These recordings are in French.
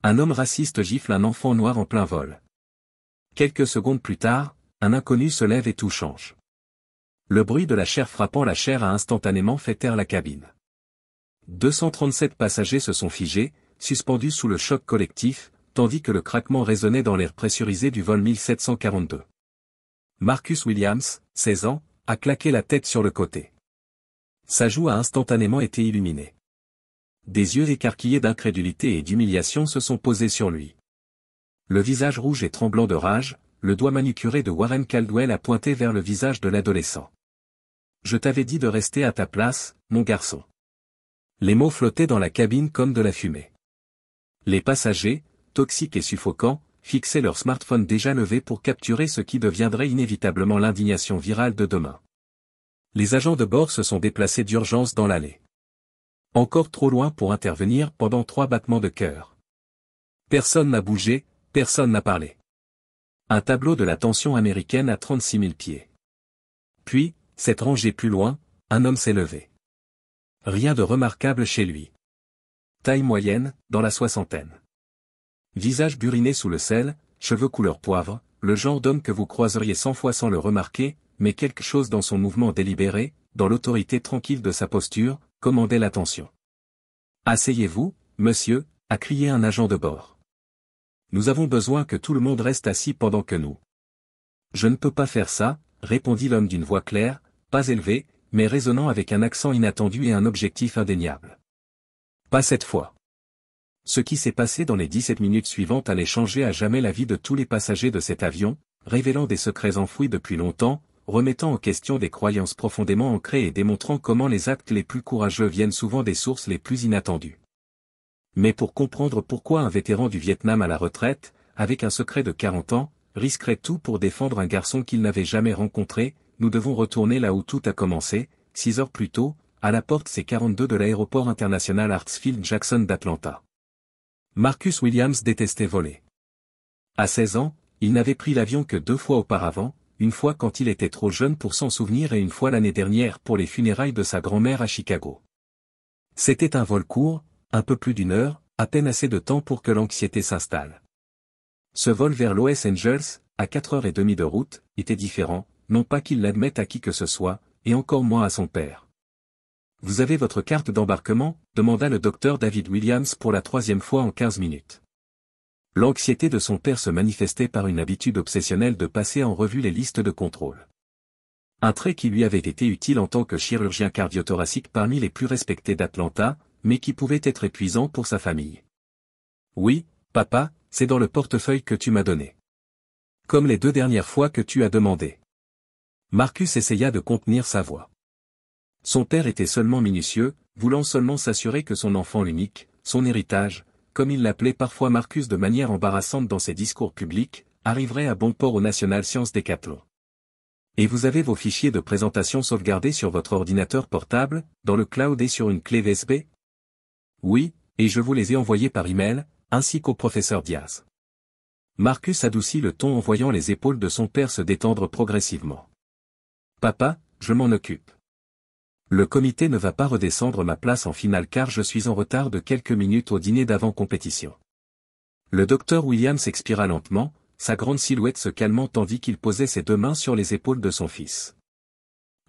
Un homme raciste gifle un enfant noir en plein vol. Quelques secondes plus tard, un inconnu se lève et tout change. Le bruit de la chair frappant la chair a instantanément fait taire la cabine. 237 passagers se sont figés, suspendus sous le choc collectif, tandis que le craquement résonnait dans l'air pressurisé du vol 1742. Marcus Williams, 16 ans, a claqué la tête sur le côté. Sa joue a instantanément été illuminée. Des yeux écarquillés d'incrédulité et d'humiliation se sont posés sur lui. Le visage rouge et tremblant de rage, le doigt manucuré de Warren Caldwell a pointé vers le visage de l'adolescent. « Je t'avais dit de rester à ta place, mon garçon. » Les mots flottaient dans la cabine comme de la fumée. Les passagers, toxiques et suffocants, fixaient leur smartphone déjà levé pour capturer ce qui deviendrait inévitablement l'indignation virale de demain. Les agents de bord se sont déplacés d'urgence dans l'allée. Encore trop loin pour intervenir pendant 3 battements de cœur. Personne n'a bougé, personne n'a parlé. Un tableau de la tension américaine à 36 000 pieds. Puis, 7 rangées plus loin, un homme s'est levé. Rien de remarquable chez lui. Taille moyenne, dans la soixantaine. Visage buriné sous le sel, cheveux couleur poivre, le genre d'homme que vous croiseriez 100 fois sans le remarquer, mais quelque chose dans son mouvement délibéré, dans l'autorité tranquille de sa posture, commandait l'attention. « Asseyez-vous, monsieur », a crié un agent de bord. « Nous avons besoin que tout le monde reste assis pendant que nous. »« Je ne peux pas faire ça », répondit l'homme d'une voix claire, pas élevée, mais résonnant avec un accent inattendu et un objectif indéniable. « Pas cette fois. » Ce qui s'est passé dans les 17 minutes suivantes allait changer à jamais la vie de tous les passagers de cet avion, révélant des secrets enfouis depuis longtemps, remettant en question des croyances profondément ancrées et démontrant comment les actes les plus courageux viennent souvent des sources les plus inattendues. Mais pour comprendre pourquoi un vétéran du Vietnam à la retraite, avec un secret de 40 ans, risquerait tout pour défendre un garçon qu'il n'avait jamais rencontré, nous devons retourner là où tout a commencé, 6 heures plus tôt, à la porte C-42 de l'aéroport international Hartsfield-Jackson d'Atlanta. Marcus Williams détestait voler. À 16 ans, il n'avait pris l'avion que 2 fois auparavant, une fois quand il était trop jeune pour s'en souvenir et une fois l'année dernière pour les funérailles de sa grand-mère à Chicago. C'était un vol court, un peu plus d'1 heure, à peine assez de temps pour que l'anxiété s'installe. Ce vol vers Los Angeles, à 4h30 de route, était différent, non pas qu'il l'admette à qui que ce soit, et encore moins à son père. « Vous avez votre carte d'embarquement ?» demanda le docteur David Williams pour la 3e fois en 15 minutes. L'anxiété de son père se manifestait par une habitude obsessionnelle de passer en revue les listes de contrôle. Un trait qui lui avait été utile en tant que chirurgien cardiothoracique parmi les plus respectés d'Atlanta, mais qui pouvait être épuisant pour sa famille. « Oui, papa, c'est dans le portefeuille que tu m'as donné. Comme les 2 dernières fois que tu as demandé. » Marcus essaya de contenir sa voix. Son père était seulement minutieux, voulant seulement s'assurer que son enfant unique, son héritage, comme il l'appelait parfois Marcus de manière embarrassante dans ses discours publics, arriverait à bon port au National Science Decathlon. Et vous avez vos fichiers de présentation sauvegardés sur votre ordinateur portable, dans le cloud et sur une clé USB? Oui, et je vous les ai envoyés par email, ainsi qu'au professeur Diaz. Marcus adoucit le ton en voyant les épaules de son père se détendre progressivement. Papa, je m'en occupe. Le comité ne va pas redescendre ma place en finale car je suis en retard de quelques minutes au dîner d'avant-compétition. Le docteur Williams expira lentement, sa grande silhouette se calmant tandis qu'il posait ses 2 mains sur les épaules de son fils.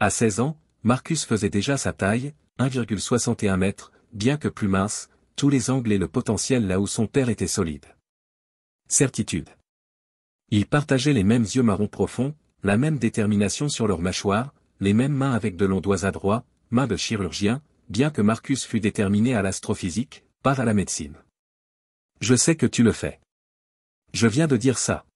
À 16 ans, Marcus faisait déjà sa taille, 1,61 m, bien que plus mince, tous les angles et le potentiel là où son père était solide. Certitude. Ils partageaient les mêmes yeux marron profonds, la même détermination sur leur mâchoire, les mêmes mains avec de longs doigts adroits, mains de chirurgien, bien que Marcus fût déterminé à l'astrophysique, pas à la médecine. Je sais que tu le fais. Je viens de dire ça.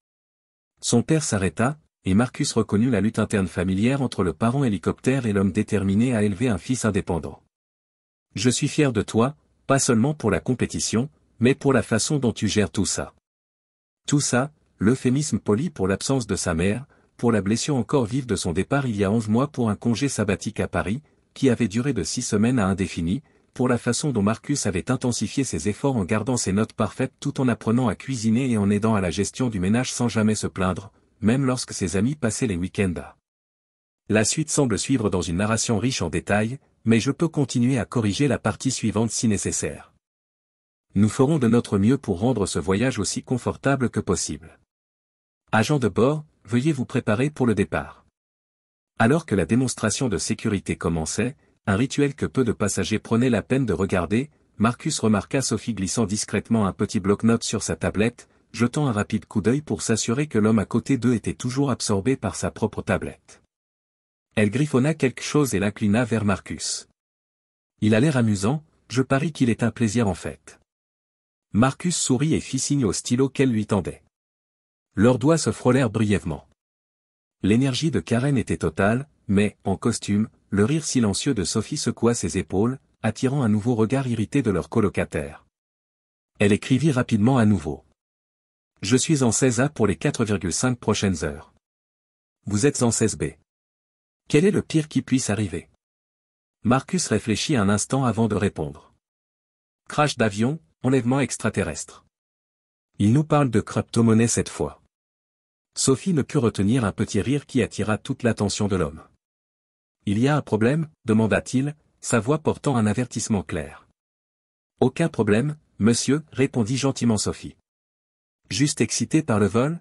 Son père s'arrêta, et Marcus reconnut la lutte interne familière entre le parent hélicoptère et l'homme déterminé à élever un fils indépendant. Je suis fier de toi, pas seulement pour la compétition, mais pour la façon dont tu gères tout ça. Tout ça, l'euphémisme poli pour l'absence de sa mère, pour la blessure encore vive de son départ il y a 11 mois pour un congé sabbatique à Paris, qui avait duré de 6 semaines à indéfini, pour la façon dont Marcus avait intensifié ses efforts en gardant ses notes parfaites tout en apprenant à cuisiner et en aidant à la gestion du ménage sans jamais se plaindre, même lorsque ses amis passaient les week-ends à. La suite semble suivre dans une narration riche en détails, mais je peux continuer à corriger la partie suivante si nécessaire. Nous ferons de notre mieux pour rendre ce voyage aussi confortable que possible. Agent de bord, veuillez vous préparer pour le départ. Alors que la démonstration de sécurité commençait, un rituel que peu de passagers prenaient la peine de regarder, Marcus remarqua Sophie glissant discrètement un petit bloc-notes sur sa tablette, jetant un rapide coup d'œil pour s'assurer que l'homme à côté d'eux était toujours absorbé par sa propre tablette. Elle griffonna quelque chose et l'inclina vers Marcus. Il a l'air amusant, je parie qu'il est un plaisir en fait. Marcus sourit et fit signe au stylo qu'elle lui tendait. Leurs doigts se frôlèrent brièvement. L'énergie de Karen était totale, mais, en costume, le rire silencieux de Sophie secoua ses épaules, attirant un nouveau regard irrité de leur colocataire. Elle écrivit rapidement à nouveau. Je suis en 16A pour les 4,5 prochaines heures. Vous êtes en 16B. Quel est le pire qui puisse arriver? Marcus réfléchit un instant avant de répondre. Crash d'avion, enlèvement extraterrestre. Il nous parle de crypto-monnaie cette fois. Sophie ne put retenir un petit rire qui attira toute l'attention de l'homme. Il y a un problème, demanda-t-il, sa voix portant un avertissement clair. Aucun problème, monsieur, répondit gentiment Sophie. Juste excité par le vol?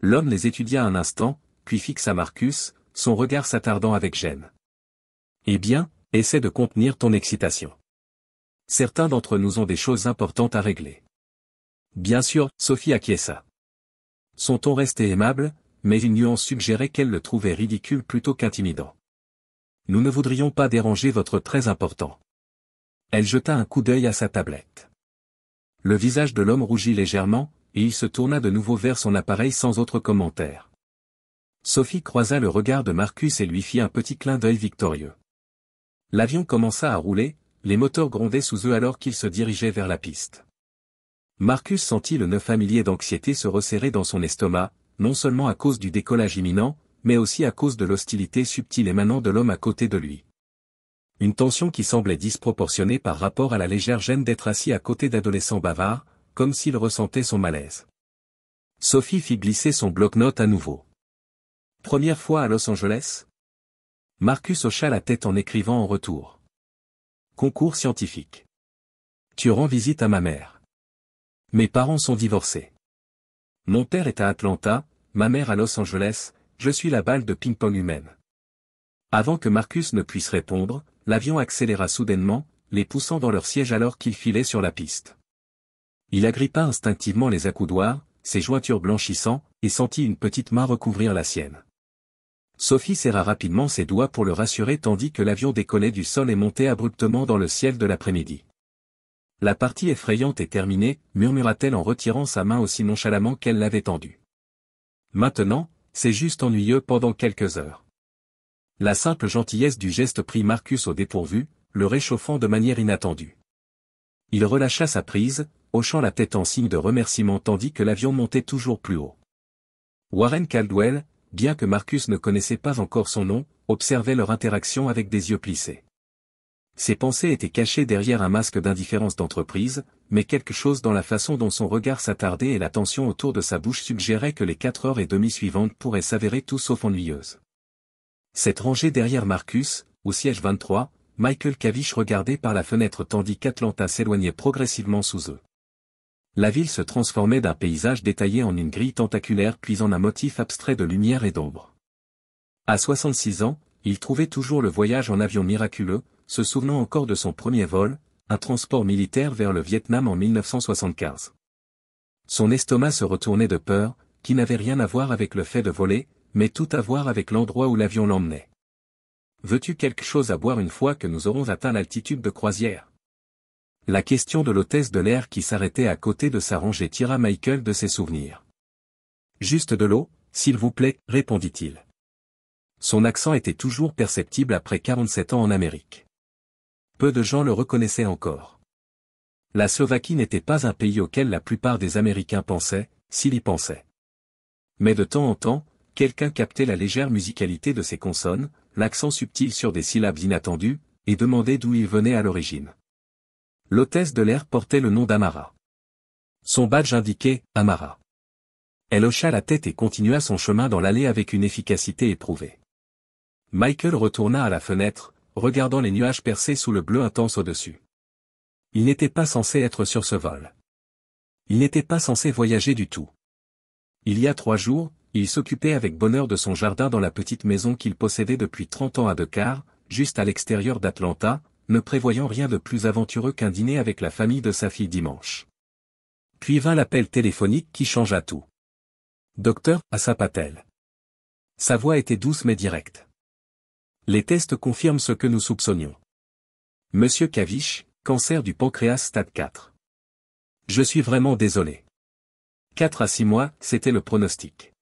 L'homme les étudia un instant, puis fixa Marcus, son regard s'attardant avec gêne. Eh bien, essaie de contenir ton excitation. Certains d'entre nous ont des choses importantes à régler. Bien sûr, Sophie acquiesça. Son ton restait aimable, mais une nuance suggérait qu'elle le trouvait ridicule plutôt qu'intimidant. Nous ne voudrions pas déranger votre très important. Elle jeta un coup d'œil à sa tablette. Le visage de l'homme rougit légèrement, et il se tourna de nouveau vers son appareil sans autre commentaire. Sophie croisa le regard de Marcus et lui fit un petit clin d'œil victorieux. L'avion commença à rouler, les moteurs grondaient sous eux alors qu'ils se dirigeaient vers la piste. Marcus sentit le nœud familier d'anxiété se resserrer dans son estomac, non seulement à cause du décollage imminent, mais aussi à cause de l'hostilité subtile émanant de l'homme à côté de lui. Une tension qui semblait disproportionnée par rapport à la légère gêne d'être assis à côté d'adolescents bavards, comme s'il ressentait son malaise. Sophie fit glisser son bloc-notes à nouveau. Première fois à Los Angeles? Marcus hocha la tête en écrivant en retour. Concours scientifique. Tu rends visite à ma mère. Mes parents sont divorcés. Mon père est à Atlanta, ma mère à Los Angeles, je suis la balle de ping-pong humaine. Avant que Marcus ne puisse répondre, l'avion accéléra soudainement, les poussant dans leur siège alors qu'ils filaient sur la piste. Il agrippa instinctivement les accoudoirs, ses jointures blanchissant, et sentit une petite main recouvrir la sienne. Sophie serra rapidement ses doigts pour le rassurer tandis que l'avion décollait du sol et montait abruptement dans le ciel de l'après-midi. La partie effrayante est terminée, murmura-t-elle en retirant sa main aussi nonchalamment qu'elle l'avait tendue. Maintenant, c'est juste ennuyeux pendant quelques heures. La simple gentillesse du geste prit Marcus au dépourvu, le réchauffant de manière inattendue. Il relâcha sa prise, hochant la tête en signe de remerciement tandis que l'avion montait toujours plus haut. Warren Caldwell, bien que Marcus ne connaissait pas encore son nom, observait leur interaction avec des yeux plissés. Ses pensées étaient cachées derrière un masque d'indifférence d'entreprise, mais quelque chose dans la façon dont son regard s'attardait et la tension autour de sa bouche suggérait que les 4h30 suivantes pourraient s'avérer tout sauf ennuyeuses. Cette rangée derrière Marcus, au siège 23, Michael Cavish regardait par la fenêtre tandis qu'Atlanta s'éloignait progressivement sous eux. La ville se transformait d'un paysage détaillé en une grille tentaculaire puis en un motif abstrait de lumière et d'ombre. À 66 ans, il trouvait toujours le voyage en avion miraculeux, se souvenant encore de son premier vol, un transport militaire vers le Vietnam en 1975. Son estomac se retournait de peur, qui n'avait rien à voir avec le fait de voler, mais tout à voir avec l'endroit où l'avion l'emmenait. « Veux-tu quelque chose à boire une fois que nous aurons atteint l'altitude de croisière ?» La question de l'hôtesse de l'air qui s'arrêtait à côté de sa rangée tira Michael de ses souvenirs. « Juste de l'eau, s'il vous plaît, répondit-il. Son accent était toujours perceptible après 47 ans en Amérique. Peu de gens le reconnaissaient encore. La Slovaquie n'était pas un pays auquel la plupart des Américains pensaient, s'ils y pensaient. Mais de temps en temps, quelqu'un captait la légère musicalité de ses consonnes, l'accent subtil sur des syllabes inattendues, et demandait d'où il venait à l'origine. L'hôtesse de l'air portait le nom d'Amara. Son badge indiquait « Amara ». Elle hocha la tête et continua son chemin dans l'allée avec une efficacité éprouvée. Michael retourna à la fenêtre, regardant les nuages percés sous le bleu intense au-dessus. Il n'était pas censé être sur ce vol. Il n'était pas censé voyager du tout. Il y a 3 jours, il s'occupait avec bonheur de son jardin dans la petite maison qu'il possédait depuis 30 ans à Decatur, juste à l'extérieur d'Atlanta, ne prévoyant rien de plus aventureux qu'un dîner avec la famille de sa fille dimanche. Puis vint l'appel téléphonique qui changea tout. Docteur Assa Patel. Sa voix était douce mais directe. Les tests confirment ce que nous soupçonnions. Monsieur Cavish, cancer du pancréas stade 4. Je suis vraiment désolé. 4 à 6 mois, c'était le pronostic.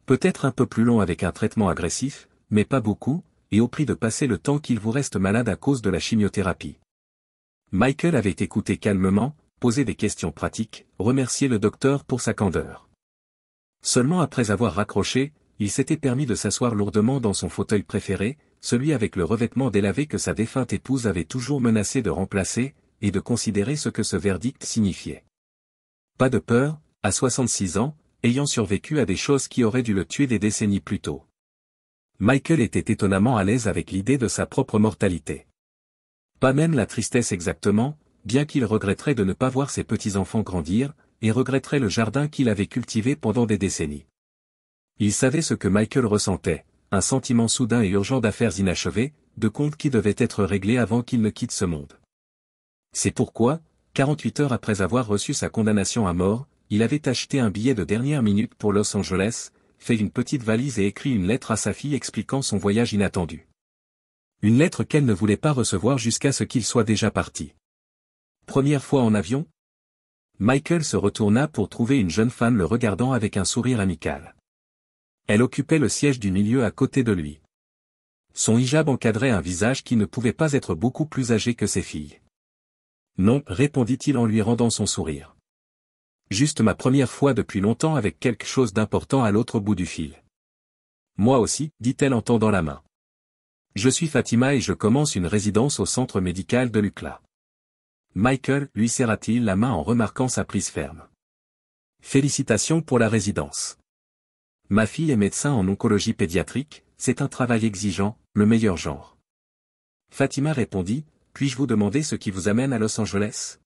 Peut-être un peu plus long avec un traitement agressif, mais pas beaucoup, et au prix de passer le temps qu'il vous reste malade à cause de la chimiothérapie. Michael avait écouté calmement, posé des questions pratiques, remercié le docteur pour sa candeur. Seulement après avoir raccroché, il s'était permis de s'asseoir lourdement dans son fauteuil préféré, celui avec le revêtement délavé que sa défunte épouse avait toujours menacé de remplacer, et de considérer ce que ce verdict signifiait. Pas de peur, à 66 ans, ayant survécu à des choses qui auraient dû le tuer des décennies plus tôt. Michael était étonnamment à l'aise avec l'idée de sa propre mortalité. Pas même la tristesse exactement, bien qu'il regretterait de ne pas voir ses petits-enfants grandir, et regretterait le jardin qu'il avait cultivé pendant des décennies. Il savait ce que Michael ressentait, un sentiment soudain et urgent d'affaires inachevées, de comptes qui devaient être réglés avant qu'il ne quitte ce monde. C'est pourquoi, 48 heures après avoir reçu sa condamnation à mort, il avait acheté un billet de dernière minute pour Los Angeles, fait une petite valise et écrit une lettre à sa fille expliquant son voyage inattendu. Une lettre qu'elle ne voulait pas recevoir jusqu'à ce qu'il soit déjà parti. Première fois en avion? Michael se retourna pour trouver une jeune femme le regardant avec un sourire amical. Elle occupait le siège du milieu à côté de lui. Son hijab encadrait un visage qui ne pouvait pas être beaucoup plus âgé que ses filles. Non, répondit-il en lui rendant son sourire. Juste ma première fois depuis longtemps avec quelque chose d'important à l'autre bout du fil. Moi aussi, dit-elle en tendant la main. Je suis Fatima et je commence une résidence au centre médical de l'UCLA. Michael lui serra-t-il la main en remarquant sa prise ferme. Félicitations pour la résidence. Ma fille est médecin en oncologie pédiatrique, c'est un travail exigeant, le meilleur genre. Fatima répondit, puis-je vous demander ce qui vous amène à Los Angeles?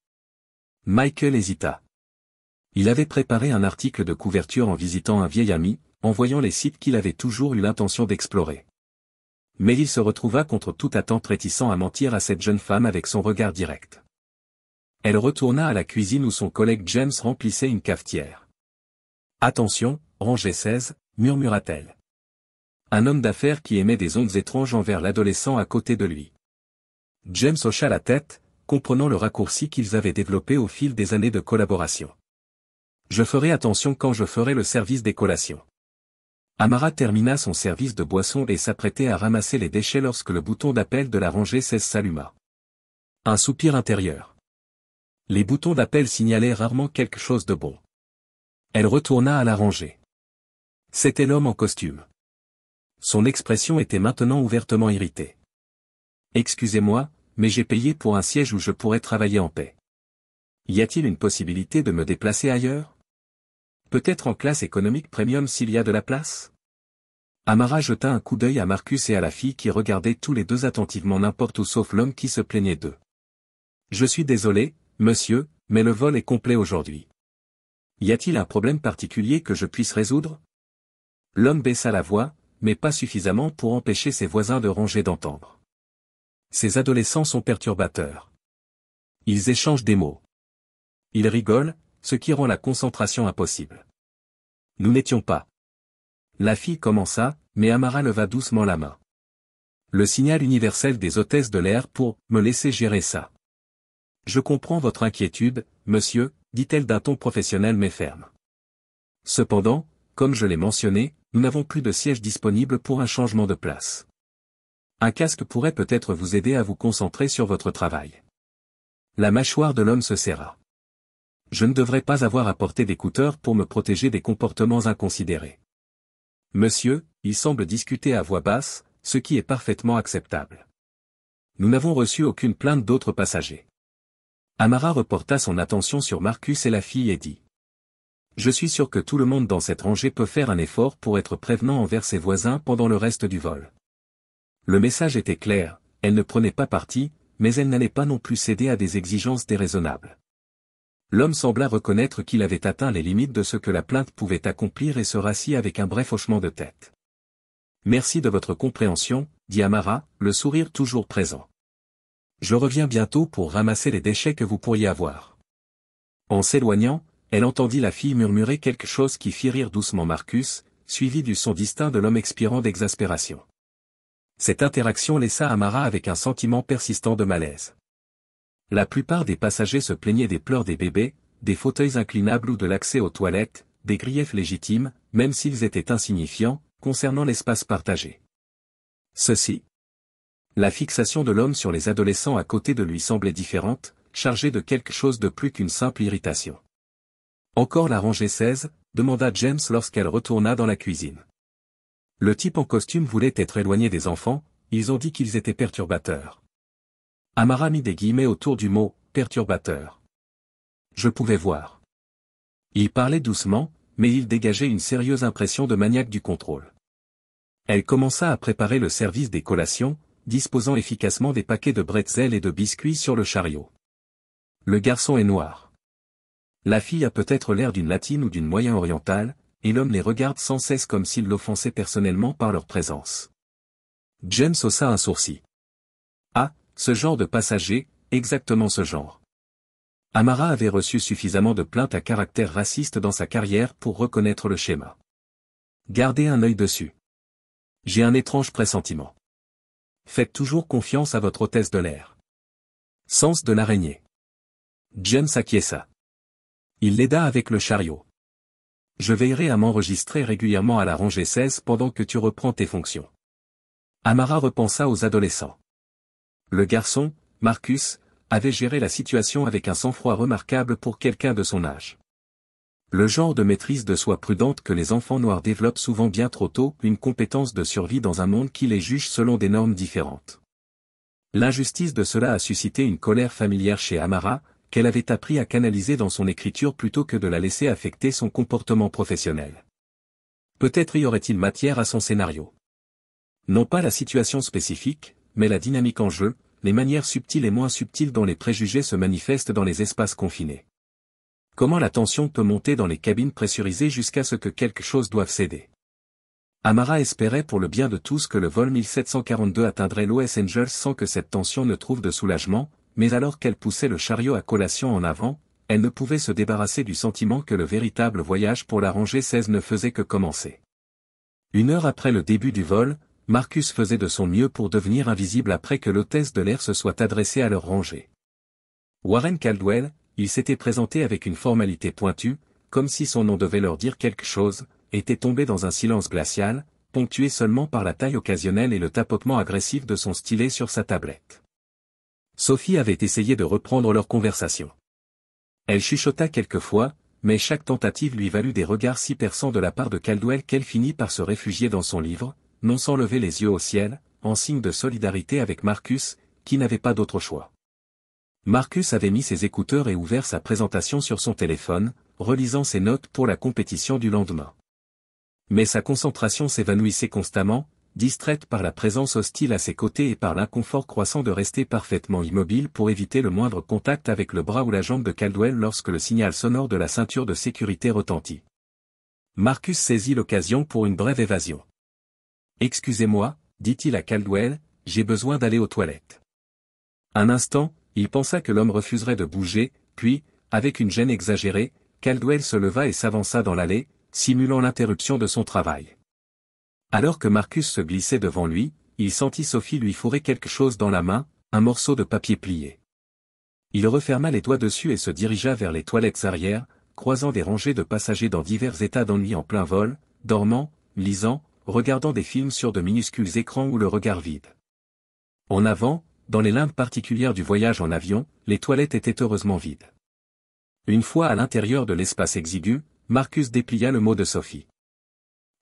Michael hésita. Il avait préparé un article de couverture en visitant un vieil ami, en voyant les sites qu'il avait toujours eu l'intention d'explorer. Mais il se retrouva contre toute attente réticent à mentir à cette jeune femme avec son regard direct. Elle retourna à la cuisine où son collègue James remplissait une cafetière. Attention, rangée 16, murmura-t-elle. Un homme d'affaires qui émet des ondes étranges envers l'adolescent à côté de lui. James hocha la tête, comprenant le raccourci qu'ils avaient développé au fil des années de collaboration. Je ferai attention quand je ferai le service des collations. Amara termina son service de boisson et s'apprêtait à ramasser les déchets lorsque le bouton d'appel de la rangée 16 s'alluma. Un soupir intérieur. Les boutons d'appel signalaient rarement quelque chose de bon. Elle retourna à la rangée. C'était l'homme en costume. Son expression était maintenant ouvertement irritée. Excusez-moi, mais j'ai payé pour un siège où je pourrais travailler en paix. Y a-t-il une possibilité de me déplacer ailleurs? Peut-être en classe économique premium s'il y a de la place? Amara jeta un coup d'œil à Marcus et à la fille qui regardaient tous les deux attentivement n'importe où sauf l'homme qui se plaignait d'eux. Je suis désolé, monsieur, mais le vol est complet aujourd'hui. Y a-t-il un problème particulier que je puisse résoudre? L'homme baissa la voix, mais pas suffisamment pour empêcher ses voisins de ranger d'entendre. Ces adolescents sont perturbateurs. Ils échangent des mots. Ils rigolent, ce qui rend la concentration impossible. Nous n'étions pas. La fille commença, mais Amara leva doucement la main. Le signal universel des hôtesses de l'air pour me laisser gérer ça. Je comprends votre inquiétude, monsieur, dit-elle d'un ton professionnel mais ferme. Cependant, comme je l'ai mentionné, nous n'avons plus de siège disponible pour un changement de place. Un casque pourrait peut-être vous aider à vous concentrer sur votre travail. La mâchoire de l'homme se serra. Je ne devrais pas avoir à porter d'écouteurs pour me protéger des comportements inconsidérés. Monsieur, il semble discuter à voix basse, ce qui est parfaitement acceptable. Nous n'avons reçu aucune plainte d'autres passagers. Amara reporta son attention sur Marcus et la fille et dit. Je suis sûr que tout le monde dans cette rangée peut faire un effort pour être prévenant envers ses voisins pendant le reste du vol. Le message était clair, elle ne prenait pas parti, mais elle n'allait pas non plus céder à des exigences déraisonnables. L'homme sembla reconnaître qu'il avait atteint les limites de ce que la plainte pouvait accomplir et se rassit avec un bref hochement de tête. Merci de votre compréhension, dit Amara, le sourire toujours présent. Je reviens bientôt pour ramasser les déchets que vous pourriez avoir. En s'éloignant, elle entendit la fille murmurer quelque chose qui fit rire doucement Marcus, suivi du son distinct de l'homme expirant d'exaspération. Cette interaction laissa Amara avec un sentiment persistant de malaise. La plupart des passagers se plaignaient des pleurs des bébés, des fauteuils inclinables ou de l'accès aux toilettes, des griefs légitimes, même s'ils étaient insignifiants, concernant l'espace partagé. Ceci. La fixation de l'homme sur les adolescents à côté de lui semblait différente, chargée de quelque chose de plus qu'une simple irritation. Encore la rangée 16, demanda James lorsqu'elle retourna dans la cuisine. Le type en costume voulait être éloigné des enfants, ils ont dit qu'ils étaient perturbateurs. Amara mit des guillemets autour du mot « perturbateur ». Je pouvais voir. Il parlait doucement, mais il dégageait une sérieuse impression de maniaque du contrôle. Elle commença à préparer le service des collations, disposant efficacement des paquets de bretzels et de biscuits sur le chariot. Le garçon est noir. La fille a peut-être l'air d'une latine ou d'une moyen-orientale, et l'homme les regarde sans cesse comme s'ils l'offensaient personnellement par leur présence. James haussa un sourcil. Ah, ce genre de passager, exactement ce genre. Amara avait reçu suffisamment de plaintes à caractère raciste dans sa carrière pour reconnaître le schéma. Gardez un œil dessus. J'ai un étrange pressentiment. Faites toujours confiance à votre hôtesse de l'air. Sens de l'araignée. James acquiesça. Il l'aida avec le chariot. Je veillerai à m'enregistrer régulièrement à la rangée 16 pendant que tu reprends tes fonctions. Amara repensa aux adolescents. Le garçon, Marcus, avait géré la situation avec un sang-froid remarquable pour quelqu'un de son âge. Le genre de maîtrise de soi prudente que les enfants noirs développent souvent bien trop tôt, une compétence de survie dans un monde qui les juge selon des normes différentes. L'injustice de cela a suscité une colère familière chez Amara, qu'elle avait appris à canaliser dans son écriture plutôt que de la laisser affecter son comportement professionnel. Peut-être y aurait-il matière à son scénario. Non pas la situation spécifique, mais la dynamique en jeu, les manières subtiles et moins subtiles dont les préjugés se manifestent dans les espaces confinés. Comment la tension peut monter dans les cabines pressurisées jusqu'à ce que quelque chose doive céder. Amara espérait pour le bien de tous que le vol 1742 atteindrait Los Angeles sans que cette tension ne trouve de soulagement, mais alors qu'elle poussait le chariot à collation en avant, elle ne pouvait se débarrasser du sentiment que le véritable voyage pour la rangée 16 ne faisait que commencer. 1 heure après le début du vol, Marcus faisait de son mieux pour devenir invisible après que l'hôtesse de l'air se soit adressée à leur rangée. Warren Caldwell, il s'était présenté avec une formalité pointue, comme si son nom devait leur dire quelque chose, était tombé dans un silence glacial, ponctué seulement par la taille occasionnelle et le tapotement agressif de son stylet sur sa tablette. Sophie avait essayé de reprendre leur conversation. Elle chuchota quelquefois, mais chaque tentative lui valut des regards si perçants de la part de Caldwell qu'elle finit par se réfugier dans son livre, non sans lever les yeux au ciel, en signe de solidarité avec Marcus, qui n'avait pas d'autre choix. Marcus avait mis ses écouteurs et ouvert sa présentation sur son téléphone, relisant ses notes pour la compétition du lendemain. Mais sa concentration s'évanouissait constamment, distraite par la présence hostile à ses côtés et par l'inconfort croissant de rester parfaitement immobile pour éviter le moindre contact avec le bras ou la jambe de Caldwell lorsque le signal sonore de la ceinture de sécurité retentit. Marcus saisit l'occasion pour une brève évasion. « Excusez-moi, dit-il à Caldwell, j'ai besoin d'aller aux toilettes. » Un instant, il pensa que l'homme refuserait de bouger, puis, avec une gêne exagérée, Caldwell se leva et s'avança dans l'allée, simulant l'interruption de son travail. Alors que Marcus se glissait devant lui, il sentit Sophie lui fourrer quelque chose dans la main, un morceau de papier plié. Il referma les doigts dessus et se dirigea vers les toilettes arrière, croisant des rangées de passagers dans divers états d'ennui en plein vol, dormant, lisant, regardant des films sur de minuscules écrans ou le regard vide. En avant, dans les limbes particulières du voyage en avion, les toilettes étaient heureusement vides. Une fois à l'intérieur de l'espace exigu, Marcus déplia le mot de Sophie.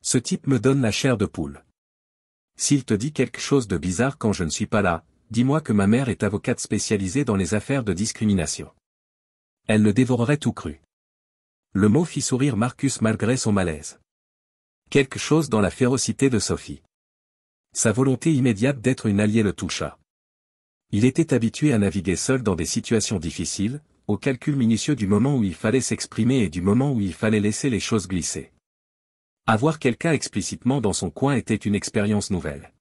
Ce type me donne la chair de poule. S'il te dit quelque chose de bizarre quand je ne suis pas là, dis-moi que ma mère est avocate spécialisée dans les affaires de discrimination. Elle le dévorerait tout cru. Le mot fit sourire Marcus malgré son malaise. Quelque chose dans la férocité de Sophie. Sa volonté immédiate d'être une alliée le toucha. Il était habitué à naviguer seul dans des situations difficiles, au calcul minutieux du moment où il fallait s'exprimer et du moment où il fallait laisser les choses glisser. Avoir quelqu'un explicitement dans son coin était une expérience nouvelle.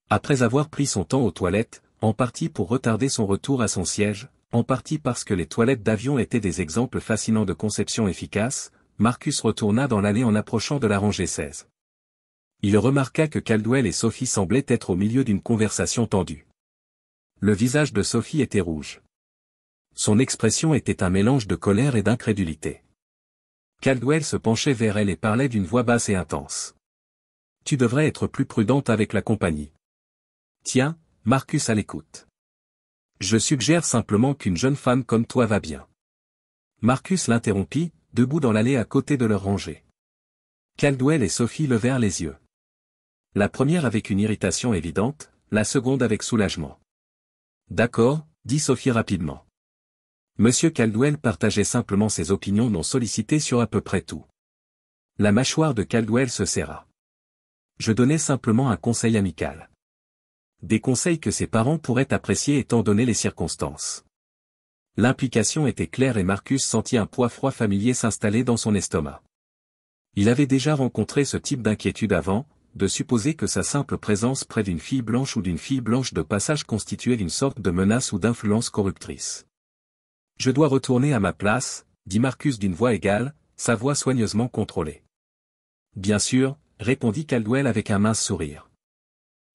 Après avoir pris son temps aux toilettes, en partie pour retarder son retour à son siège, en partie parce que les toilettes d'avion étaient des exemples fascinants de conception efficace, Marcus retourna dans l'allée en approchant de la rangée 16. Il remarqua que Caldwell et Sophie semblaient être au milieu d'une conversation tendue. Le visage de Sophie était rouge. Son expression était un mélange de colère et d'incrédulité. Caldwell se penchait vers elle et parlait d'une voix basse et intense. « Tu devrais être plus prudente avec la compagnie. » « Tiens, Marcus à l'écoute. Je suggère simplement qu'une jeune femme comme toi va bien. » Marcus l'interrompit, debout dans l'allée à côté de leur rangée. Caldwell et Sophie levèrent les yeux. La première avec une irritation évidente, la seconde avec soulagement. « D'accord, » dit Sophie rapidement. Monsieur Caldwell partageait simplement ses opinions non sollicitées sur à peu près tout. La mâchoire de Caldwell se serra. Je donnais simplement un conseil amical. Des conseils que ses parents pourraient apprécier étant donné les circonstances. L'implication était claire et Marcus sentit un poids froid familier s'installer dans son estomac. Il avait déjà rencontré ce type d'inquiétude avant, de supposer que sa simple présence près d'une fille blanche ou d'une fille blanche de passage constituait une sorte de menace ou d'influence corruptrice. « Je dois retourner à ma place, » dit Marcus d'une voix égale, sa voix soigneusement contrôlée. « Bien sûr, » répondit Caldwell avec un mince sourire.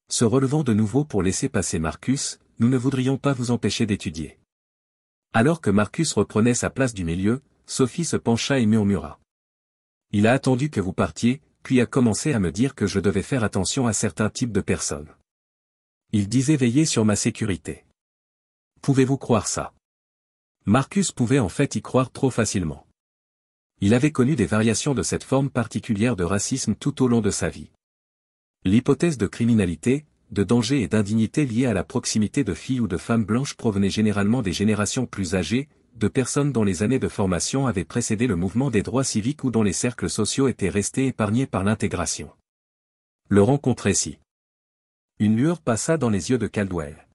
Se relevant de nouveau pour laisser passer Marcus, nous ne voudrions pas vous empêcher d'étudier. Alors que Marcus reprenait sa place du milieu, Sophie se pencha et murmura. Il a attendu que vous partiez, puis a commencé à me dire que je devais faire attention à certains types de personnes. Il disait veiller sur ma sécurité. Pouvez-vous croire ça? Marcus pouvait en fait y croire trop facilement. Il avait connu des variations de cette forme particulière de racisme tout au long de sa vie. L'hypothèse de criminalité, de danger et d'indignité liée à la proximité de filles ou de femmes blanches provenait généralement des générations plus âgées, de personnes dont les années de formation avaient précédé le mouvement des droits civiques ou dont les cercles sociaux étaient restés épargnés par l'intégration. Le rencontrer si. Une lueur passa dans les yeux de Caldwell.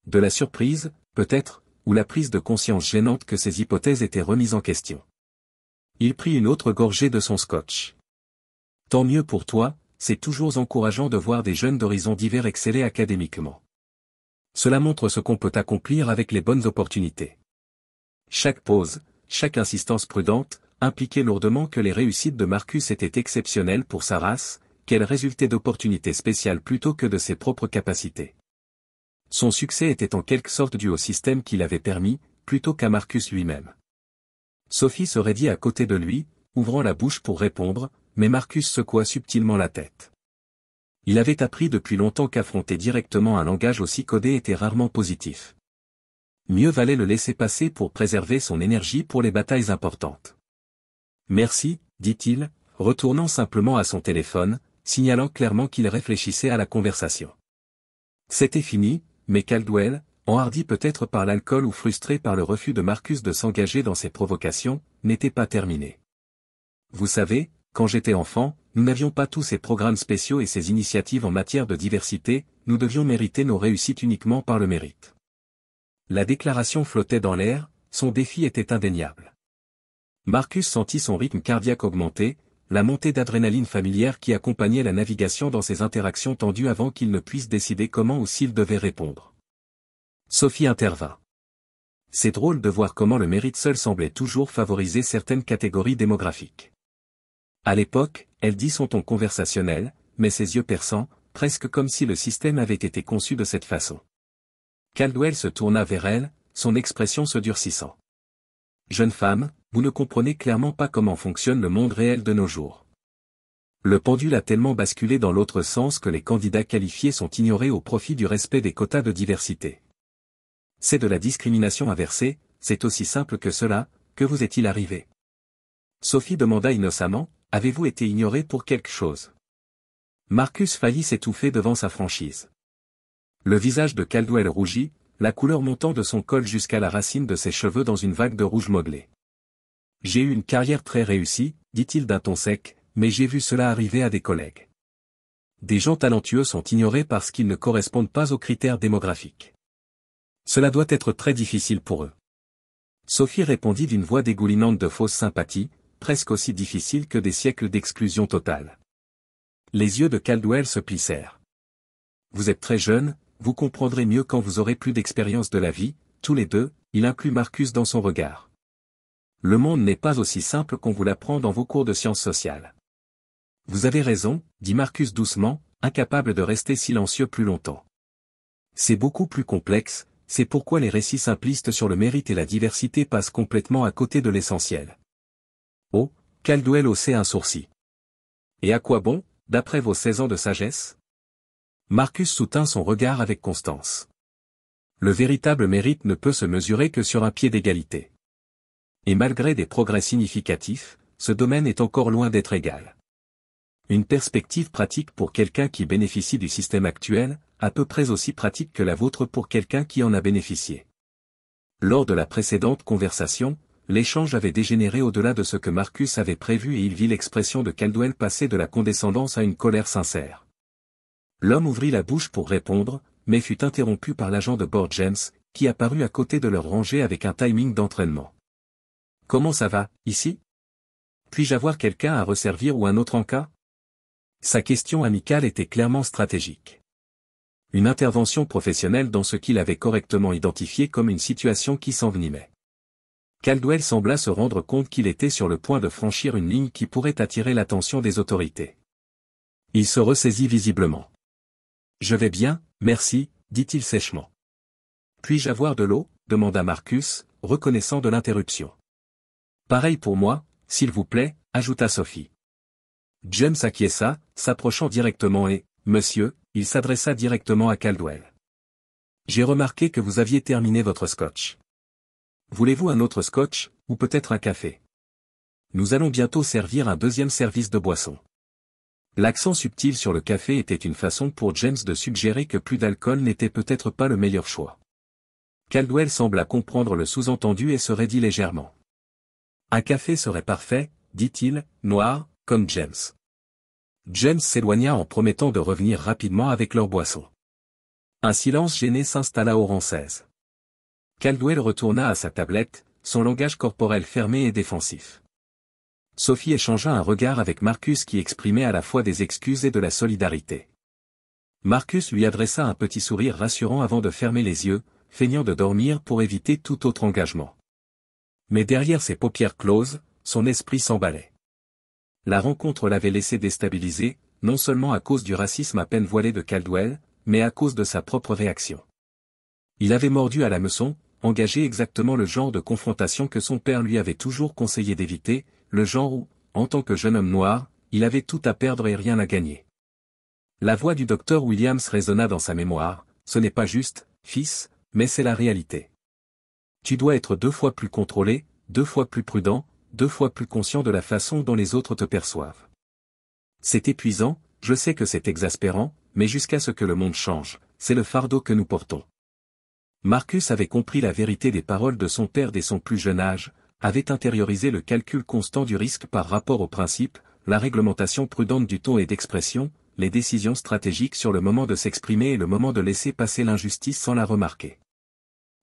De la surprise, peut-être, ou la prise de conscience gênante que ces hypothèses étaient remises en question. Il prit une autre gorgée de son scotch. Tant mieux pour toi. C'est toujours encourageant de voir des jeunes d'horizons divers exceller académiquement. Cela montre ce qu'on peut accomplir avec les bonnes opportunités. Chaque pause, chaque insistance prudente, impliquait lourdement que les réussites de Marcus étaient exceptionnelles pour sa race, qu'elles résultaient d'opportunités spéciales plutôt que de ses propres capacités. Son succès était en quelque sorte dû au système qui l'avait permis, plutôt qu'à Marcus lui-même. Sophie se raidit à côté de lui, ouvrant la bouche pour répondre, mais Marcus secoua subtilement la tête. Il avait appris depuis longtemps qu'affronter directement un langage aussi codé était rarement positif. Mieux valait le laisser passer pour préserver son énergie pour les batailles importantes. Merci, dit-il, retournant simplement à son téléphone, signalant clairement qu'il réfléchissait à la conversation. C'était fini, mais Caldwell, enhardi peut-être par l'alcool ou frustré par le refus de Marcus de s'engager dans ses provocations, n'était pas terminé. Vous savez, quand j'étais enfant, nous n'avions pas tous ces programmes spéciaux et ces initiatives en matière de diversité, nous devions mériter nos réussites uniquement par le mérite. La déclaration flottait dans l'air, son défi était indéniable. Marcus sentit son rythme cardiaque augmenter, la montée d'adrénaline familière qui accompagnait la navigation dans ces interactions tendues avant qu'il ne puisse décider comment ou s'il devait répondre. Sophie intervint. C'est drôle de voir comment le mérite seul semblait toujours favoriser certaines catégories démographiques. À l'époque, elle dit son ton conversationnel, mais ses yeux perçants, presque comme si le système avait été conçu de cette façon. Caldwell se tourna vers elle, son expression se durcissant. Jeune femme, vous ne comprenez clairement pas comment fonctionne le monde réel de nos jours. Le pendule a tellement basculé dans l'autre sens que les candidats qualifiés sont ignorés au profit du respect des quotas de diversité. C'est de la discrimination inversée, c'est aussi simple que cela, que vous est-il arrivé? Sophie demanda innocemment, avez-vous été ignoré pour quelque chose? Marcus faillit s'étouffer devant sa franchise. Le visage de Caldwell rougit, la couleur montant de son col jusqu'à la racine de ses cheveux dans une vague de rouge modelé. J'ai eu une carrière très réussie, dit-il d'un ton sec, mais j'ai vu cela arriver à des collègues. Des gens talentueux sont ignorés parce qu'ils ne correspondent pas aux critères démographiques. Cela doit être très difficile pour eux. Sophie répondit d'une voix dégoulinante de fausse sympathie, presque aussi difficile que des siècles d'exclusion totale. Les yeux de Caldwell se plissèrent. Vous êtes très jeune, vous comprendrez mieux quand vous aurez plus d'expérience de la vie, tous les deux, il inclut Marcus dans son regard. Le monde n'est pas aussi simple qu'on vous l'apprend dans vos cours de sciences sociales. Vous avez raison, dit Marcus doucement, incapable de rester silencieux plus longtemps. C'est beaucoup plus complexe, c'est pourquoi les récits simplistes sur le mérite et la diversité passent complètement à côté de l'essentiel. Oh, Caldwell haussait un sourcil. Et à quoi bon, d'après vos 16 ans de sagesse? Marcus soutint son regard avec constance. Le véritable mérite ne peut se mesurer que sur un pied d'égalité. Et malgré des progrès significatifs, ce domaine est encore loin d'être égal. Une perspective pratique pour quelqu'un qui bénéficie du système actuel, à peu près aussi pratique que la vôtre pour quelqu'un qui en a bénéficié. Lors de la précédente conversation, l'échange avait dégénéré au-delà de ce que Marcus avait prévu et il vit l'expression de Caldwell passer de la condescendance à une colère sincère. L'homme ouvrit la bouche pour répondre, mais fut interrompu par l'agent de bord James, qui apparut à côté de leur rangée avec un timing d'entraînement. « Comment ça va, ici? Puis-je avoir quelqu'un à resservir ou un autre en cas ?» Sa question amicale était clairement stratégique. Une intervention professionnelle dans ce qu'il avait correctement identifié comme une situation qui s'envenimait. Caldwell sembla se rendre compte qu'il était sur le point de franchir une ligne qui pourrait attirer l'attention des autorités. Il se ressaisit visiblement. « Je vais bien, merci, dit-il sèchement. « Puis-je avoir de l'eau » demanda Marcus, reconnaissant de l'interruption. « Pareil pour moi, s'il vous plaît, ajouta Sophie. James acquiesça, s'approchant directement et, monsieur, il s'adressa directement à Caldwell. « J'ai remarqué que vous aviez terminé votre scotch. Voulez-vous un autre scotch, ou peut-être un café? Nous allons bientôt servir un deuxième service de boisson. » L'accent subtil sur le café était une façon pour James de suggérer que plus d'alcool n'était peut-être pas le meilleur choix. Caldwell sembla comprendre le sous-entendu et se raidit légèrement. « Un café serait parfait, dit-il, noir, comme James. » James s'éloigna en promettant de revenir rapidement avec leur boisson. Un silence gêné s'installa au rang 16. Caldwell retourna à sa tablette, son langage corporel fermé et défensif. Sophie échangea un regard avec Marcus qui exprimait à la fois des excuses et de la solidarité. Marcus lui adressa un petit sourire rassurant avant de fermer les yeux, feignant de dormir pour éviter tout autre engagement. Mais derrière ses paupières closes, son esprit s'emballait. La rencontre l'avait laissé déstabilisé, non seulement à cause du racisme à peine voilé de Caldwell, mais à cause de sa propre réaction. Il avait mordu à l'hameçon, engagé exactement le genre de confrontation que son père lui avait toujours conseillé d'éviter, le genre où, en tant que jeune homme noir, il avait tout à perdre et rien à gagner. La voix du docteur Williams résonna dans sa mémoire, « Ce n'est pas juste, fils, mais c'est la réalité. Tu dois être 2 fois plus contrôlé, 2 fois plus prudent, 2 fois plus conscient de la façon dont les autres te perçoivent. C'est épuisant, je sais que c'est exaspérant, mais jusqu'à ce que le monde change, c'est le fardeau que nous portons. » Marcus avait compris la vérité des paroles de son père dès son plus jeune âge, avait intériorisé le calcul constant du risque par rapport aux principes, la réglementation prudente du ton et d'expression, les décisions stratégiques sur le moment de s'exprimer et le moment de laisser passer l'injustice sans la remarquer.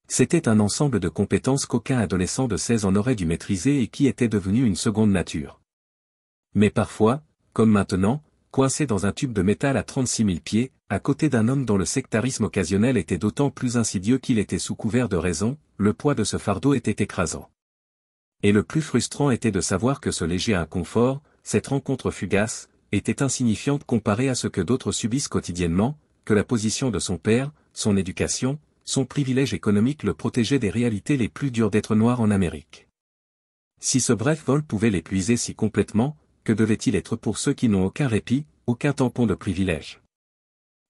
C'était un ensemble de compétences qu'aucun adolescent de 16 ans aurait dû maîtriser et qui était devenu une seconde nature. Mais parfois, comme maintenant, coincé dans un tube de métal à 36 000 pieds, à côté d'un homme dont le sectarisme occasionnel était d'autant plus insidieux qu'il était sous couvert de raison, le poids de ce fardeau était écrasant. Et le plus frustrant était de savoir que ce léger inconfort, cette rencontre fugace, était insignifiante comparée à ce que d'autres subissent quotidiennement, que la position de son père, son éducation, son privilège économique le protégeaient des réalités les plus dures d'être noir en Amérique. Si ce bref vol pouvait l'épuiser si complètement, que devait-il être pour ceux qui n'ont aucun répit, aucun tampon de privilège?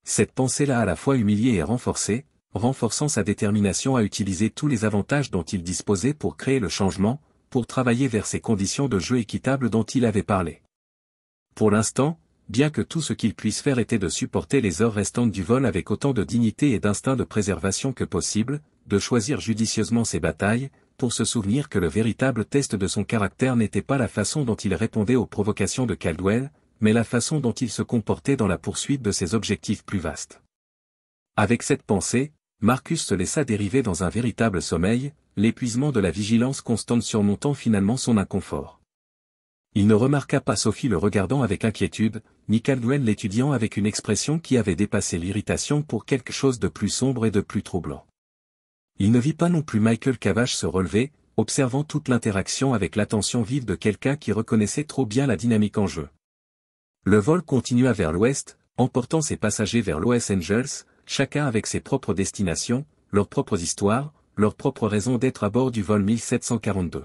Cette pensée-là à la fois humiliée et renforcée, renforçant sa détermination à utiliser tous les avantages dont il disposait pour créer le changement, pour travailler vers ces conditions de jeu équitables dont il avait parlé. Pour l'instant, bien que tout ce qu'il puisse faire était de supporter les heures restantes du vol avec autant de dignité et d'instinct de préservation que possible, de choisir judicieusement ses batailles, pour se souvenir que le véritable test de son caractère n'était pas la façon dont il répondait aux provocations de Caldwell, mais la façon dont il se comportait dans la poursuite de ses objectifs plus vastes. Avec cette pensée, Marcus se laissa dériver dans un véritable sommeil, l'épuisement de la vigilance constante surmontant finalement son inconfort. Il ne remarqua pas Sophie le regardant avec inquiétude, ni Caldwell l'étudiant avec une expression qui avait dépassé l'irritation pour quelque chose de plus sombre et de plus troublant. Il ne vit pas non plus Michael Cavache se relever, observant toute l'interaction avec l'attention vive de quelqu'un qui reconnaissait trop bien la dynamique en jeu. Le vol continua vers l'ouest, emportant ses passagers vers Los Angeles, chacun avec ses propres destinations, leurs propres histoires, leurs propres raisons d'être à bord du vol 1742.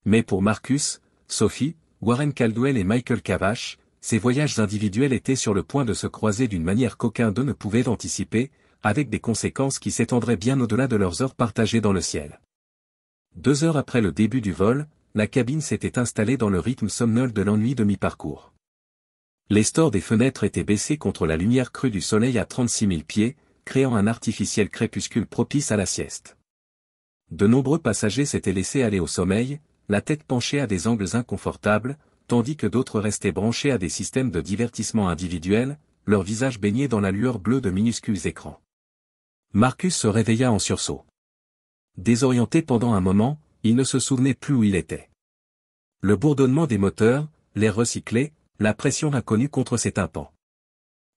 Mais pour Marcus, Sophie, Warren Caldwell et Michael Cavache, ces voyages individuels étaient sur le point de se croiser d'une manière qu'aucun d'eux ne pouvait anticiper, avec des conséquences qui s'étendraient bien au-delà de leurs heures partagées dans le ciel. 2 heures après le début du vol, la cabine s'était installée dans le rythme somnol de l'ennui de mi-parcours. Les stores des fenêtres étaient baissés contre la lumière crue du soleil à 36 000 pieds, créant un artificiel crépuscule propice à la sieste. De nombreux passagers s'étaient laissés aller au sommeil, la tête penchée à des angles inconfortables, tandis que d'autres restaient branchés à des systèmes de divertissement individuels, leurs visages baignés dans la lueur bleue de minuscules écrans. Marcus se réveilla en sursaut. Désorienté pendant un moment, il ne se souvenait plus où il était. Le bourdonnement des moteurs, l'air recyclé, la pression inconnue contre ses tympans.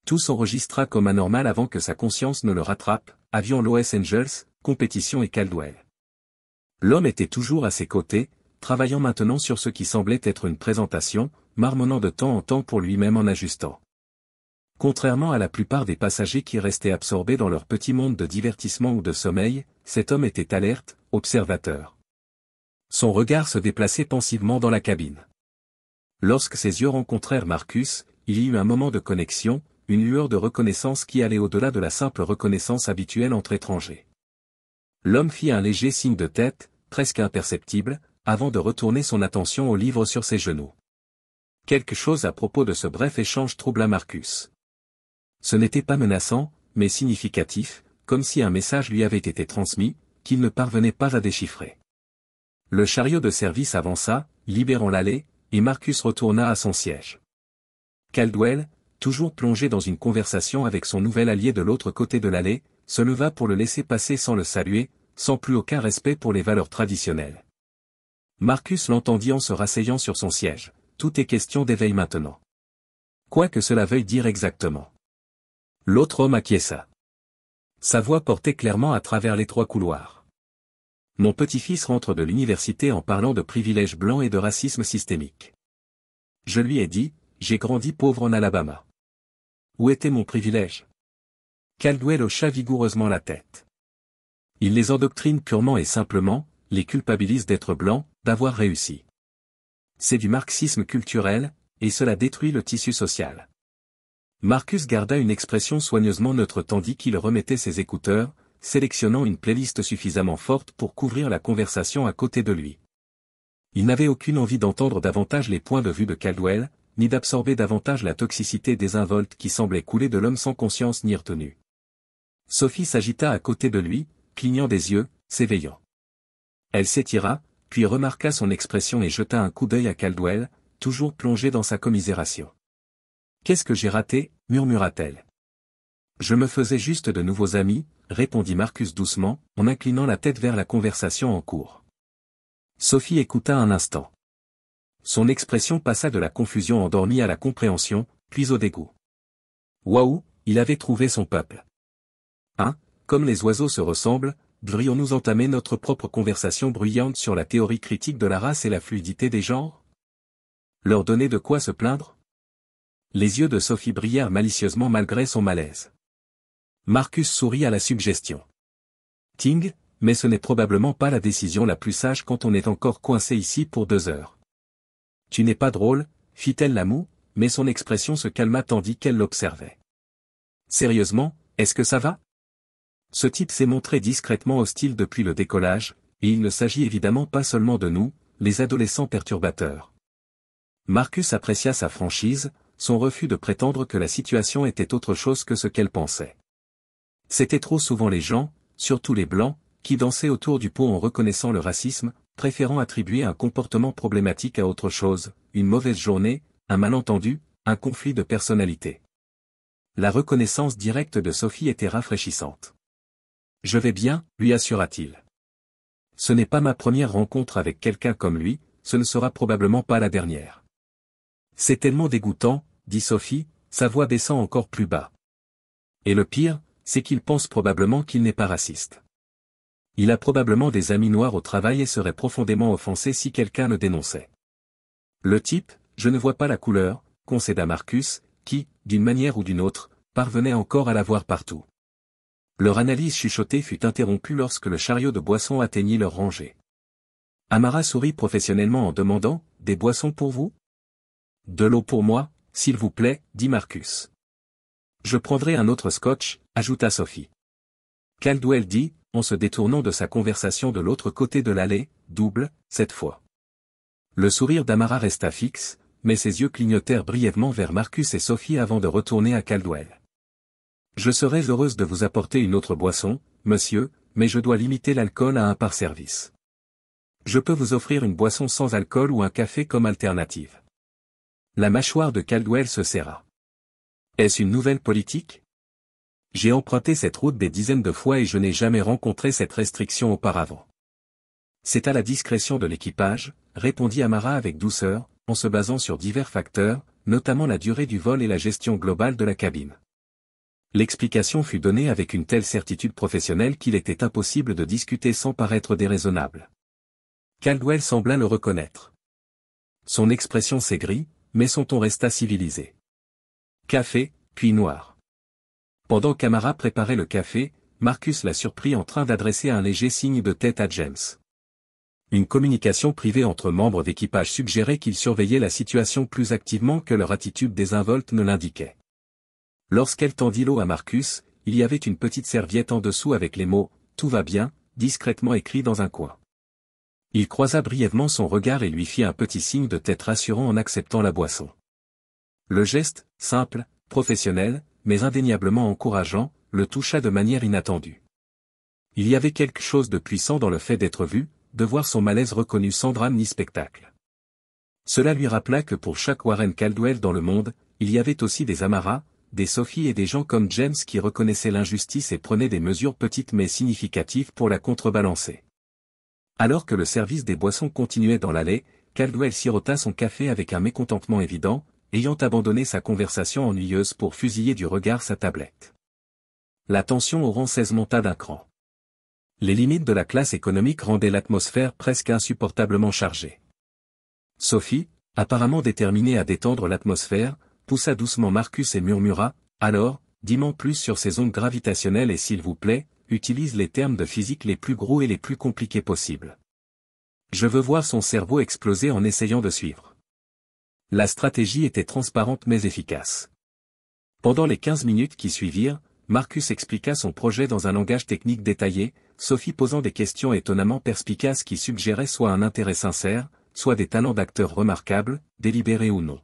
Tout s'enregistra comme anormal avant que sa conscience ne le rattrape, avion Los Angeles, compétition et Caldwell. L'homme était toujours à ses côtés, travaillant maintenant sur ce qui semblait être une présentation, marmonnant de temps en temps pour lui-même en ajustant. Contrairement à la plupart des passagers qui restaient absorbés dans leur petit monde de divertissement ou de sommeil, cet homme était alerte, observateur. Son regard se déplaçait pensivement dans la cabine. Lorsque ses yeux rencontrèrent Marcus, il y eut un moment de connexion, une lueur de reconnaissance qui allait au-delà de la simple reconnaissance habituelle entre étrangers. L'homme fit un léger signe de tête, presque imperceptible, avant de retourner son attention au livre sur ses genoux. Quelque chose à propos de ce bref échange troubla Marcus. Ce n'était pas menaçant, mais significatif, comme si un message lui avait été transmis, qu'il ne parvenait pas à déchiffrer. Le chariot de service avança, libérant l'allée, et Marcus retourna à son siège. Caldwell, toujours plongé dans une conversation avec son nouvel allié de l'autre côté de l'allée, se leva pour le laisser passer sans le saluer, sans plus aucun respect pour les valeurs traditionnelles. Marcus l'entendit en se rasseyant sur son siège. Tout est question d'éveil maintenant. Quoi que cela veuille dire exactement. L'autre homme acquiesça. Sa voix portait clairement à travers l'étroit couloir. Mon petit-fils rentre de l'université en parlant de privilèges blancs et de racisme systémique. Je lui ai dit, j'ai grandi pauvre en Alabama. Où était mon privilège? Caldwell hocha vigoureusement la tête. Il les endoctrine purement et simplement, les culpabilise d'être blancs, d'avoir réussi. C'est du marxisme culturel, et cela détruit le tissu social. Marcus garda une expression soigneusement neutre tandis qu'il remettait ses écouteurs, sélectionnant une playlist suffisamment forte pour couvrir la conversation à côté de lui. Il n'avait aucune envie d'entendre davantage les points de vue de Caldwell, ni d'absorber davantage la toxicité désinvolte qui semblait couler de l'homme sans conscience ni retenue. Sophie s'agita à côté de lui, clignant des yeux, s'éveillant. Elle s'étira, puis remarqua son expression et jeta un coup d'œil à Caldwell, toujours plongé dans sa commisération. « Qu'est-ce que j'ai raté ?» murmura-t-elle. « Je me faisais juste de nouveaux amis », répondit Marcus doucement, en inclinant la tête vers la conversation en cours. Sophie écouta un instant. Son expression passa de la confusion endormie à la compréhension, puis au dégoût. Waouh, il avait trouvé son peuple. Hein, comme les oiseaux se ressemblent, devrions-nous entamer notre propre conversation bruyante sur la théorie critique de la race et la fluidité des genres? Leur donner de quoi se plaindre? Les yeux de Sophie brillèrent malicieusement malgré son malaise. Marcus sourit à la suggestion. Ting, mais ce n'est probablement pas la décision la plus sage quand on est encore coincé ici pour 2 heures. Tu n'es pas drôle, fit-elle la moue, mais son expression se calma tandis qu'elle l'observait. Sérieusement, est-ce que ça va? Ce type s'est montré discrètement hostile depuis le décollage, et il ne s'agit évidemment pas seulement de nous, les adolescents perturbateurs. Marcus apprécia sa franchise, son refus de prétendre que la situation était autre chose que ce qu'elle pensait. C'était trop souvent les gens, surtout les blancs, qui dansaient autour du pot en reconnaissant le racisme, préférant attribuer un comportement problématique à autre chose, une mauvaise journée, un malentendu, un conflit de personnalité. La reconnaissance directe de Sophie était rafraîchissante. Je vais bien, lui assura-t-il. Ce n'est pas ma première rencontre avec quelqu'un comme lui, ce ne sera probablement pas la dernière. C'est tellement dégoûtant, dit Sophie, sa voix baissant encore plus bas. Et le pire, c'est qu'il pense probablement qu'il n'est pas raciste. Il a probablement des amis noirs au travail et serait profondément offensé si quelqu'un le dénonçait. Le type, je ne vois pas la couleur, concéda Marcus, qui, d'une manière ou d'une autre, parvenait encore à la voir partout. Leur analyse chuchotée fut interrompue lorsque le chariot de boissons atteignit leur rangée. Amara sourit professionnellement en demandant, « Des boissons pour vous ?»« De l'eau pour moi, s'il vous plaît, dit Marcus. »« Je prendrai un autre scotch, ajouta Sophie. Caldwell dit, en se détournant de sa conversation de l'autre côté de l'allée, double, cette fois. Le sourire d'Amara resta fixe, mais ses yeux clignotèrent brièvement vers Marcus et Sophie avant de retourner à Caldwell. Je serais heureuse de vous apporter une autre boisson, monsieur, mais je dois limiter l'alcool à un par service. Je peux vous offrir une boisson sans alcool ou un café comme alternative. La mâchoire de Caldwell se serra. Est-ce une nouvelle politique? J'ai emprunté cette route des dizaines de fois et je n'ai jamais rencontré cette restriction auparavant. C'est à la discrétion de l'équipage, répondit Amara avec douceur, en se basant sur divers facteurs, notamment la durée du vol et la gestion globale de la cabine. L'explication fut donnée avec une telle certitude professionnelle qu'il était impossible de discuter sans paraître déraisonnable. Caldwell sembla le reconnaître. Son expression s'aigrit, mais son ton resta civilisé. Café, puis noir. Pendant qu'Amara préparait le café, Marcus la surprit en train d'adresser un léger signe de tête à James. Une communication privée entre membres d'équipage suggérait qu'ils surveillaient la situation plus activement que leur attitude désinvolte ne l'indiquait. Lorsqu'elle tendit l'eau à Marcus, il y avait une petite serviette en dessous avec les mots « Tout va bien », discrètement écrits dans un coin. Il croisa brièvement son regard et lui fit un petit signe de tête rassurant en acceptant la boisson. Le geste, simple, professionnel, mais indéniablement encourageant, le toucha de manière inattendue. Il y avait quelque chose de puissant dans le fait d'être vu, de voir son malaise reconnu sans drame ni spectacle. Cela lui rappela que pour chaque Warren Caldwell dans le monde, il y avait aussi des Amara, des Sophie et des gens comme James qui reconnaissaient l'injustice et prenaient des mesures petites mais significatives pour la contrebalancer. Alors que le service des boissons continuait dans l'allée, Caldwell sirota son café avec un mécontentement évident, ayant abandonné sa conversation ennuyeuse pour fusiller du regard sa tablette. La tension au rang 16 monta d'un cran. Les limites de la classe économique rendaient l'atmosphère presque insupportablement chargée. Sophie, apparemment déterminée à détendre l'atmosphère, poussa doucement Marcus et murmura, « Alors, dis-moi plus sur ces ondes gravitationnelles et s'il vous plaît, utilise les termes de physique les plus gros et les plus compliqués possibles. » Je veux voir son cerveau exploser en essayant de suivre. La stratégie était transparente mais efficace. Pendant les 15 minutes qui suivirent, Marcus expliqua son projet dans un langage technique détaillé, Sophie posant des questions étonnamment perspicaces qui suggéraient soit un intérêt sincère, soit des talents d'acteur remarquables, délibérés ou non.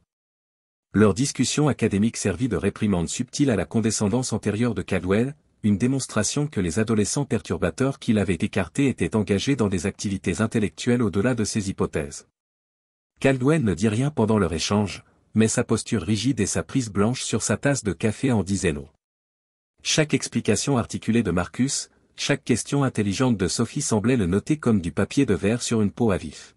Leur discussion académique servit de réprimande subtile à la condescendance antérieure de Caldwell, une démonstration que les adolescents perturbateurs qu'il avait écartés étaient engagés dans des activités intellectuelles au-delà de ses hypothèses. Caldwell ne dit rien pendant leur échange, mais sa posture rigide et sa prise blanche sur sa tasse de café en disaient long. Chaque explication articulée de Marcus, chaque question intelligente de Sophie semblait le noter comme du papier de verre sur une peau à vif.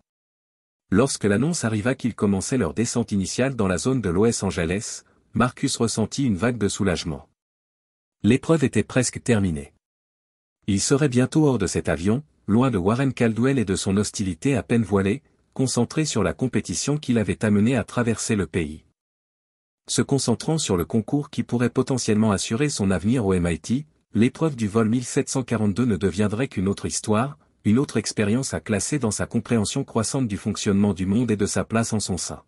Lorsque l'annonce arriva qu'ils commençaient leur descente initiale dans la zone de Los Angeles, Marcus ressentit une vague de soulagement. L'épreuve était presque terminée. Il serait bientôt hors de cet avion, loin de Warren Caldwell et de son hostilité à peine voilée, concentré sur la compétition qui l'avait amené à traverser le pays. Se concentrant sur le concours qui pourrait potentiellement assurer son avenir au MIT, l'épreuve du vol 1742 ne deviendrait qu'une autre histoire, une autre expérience à classer dans sa compréhension croissante du fonctionnement du monde et de sa place en son sein.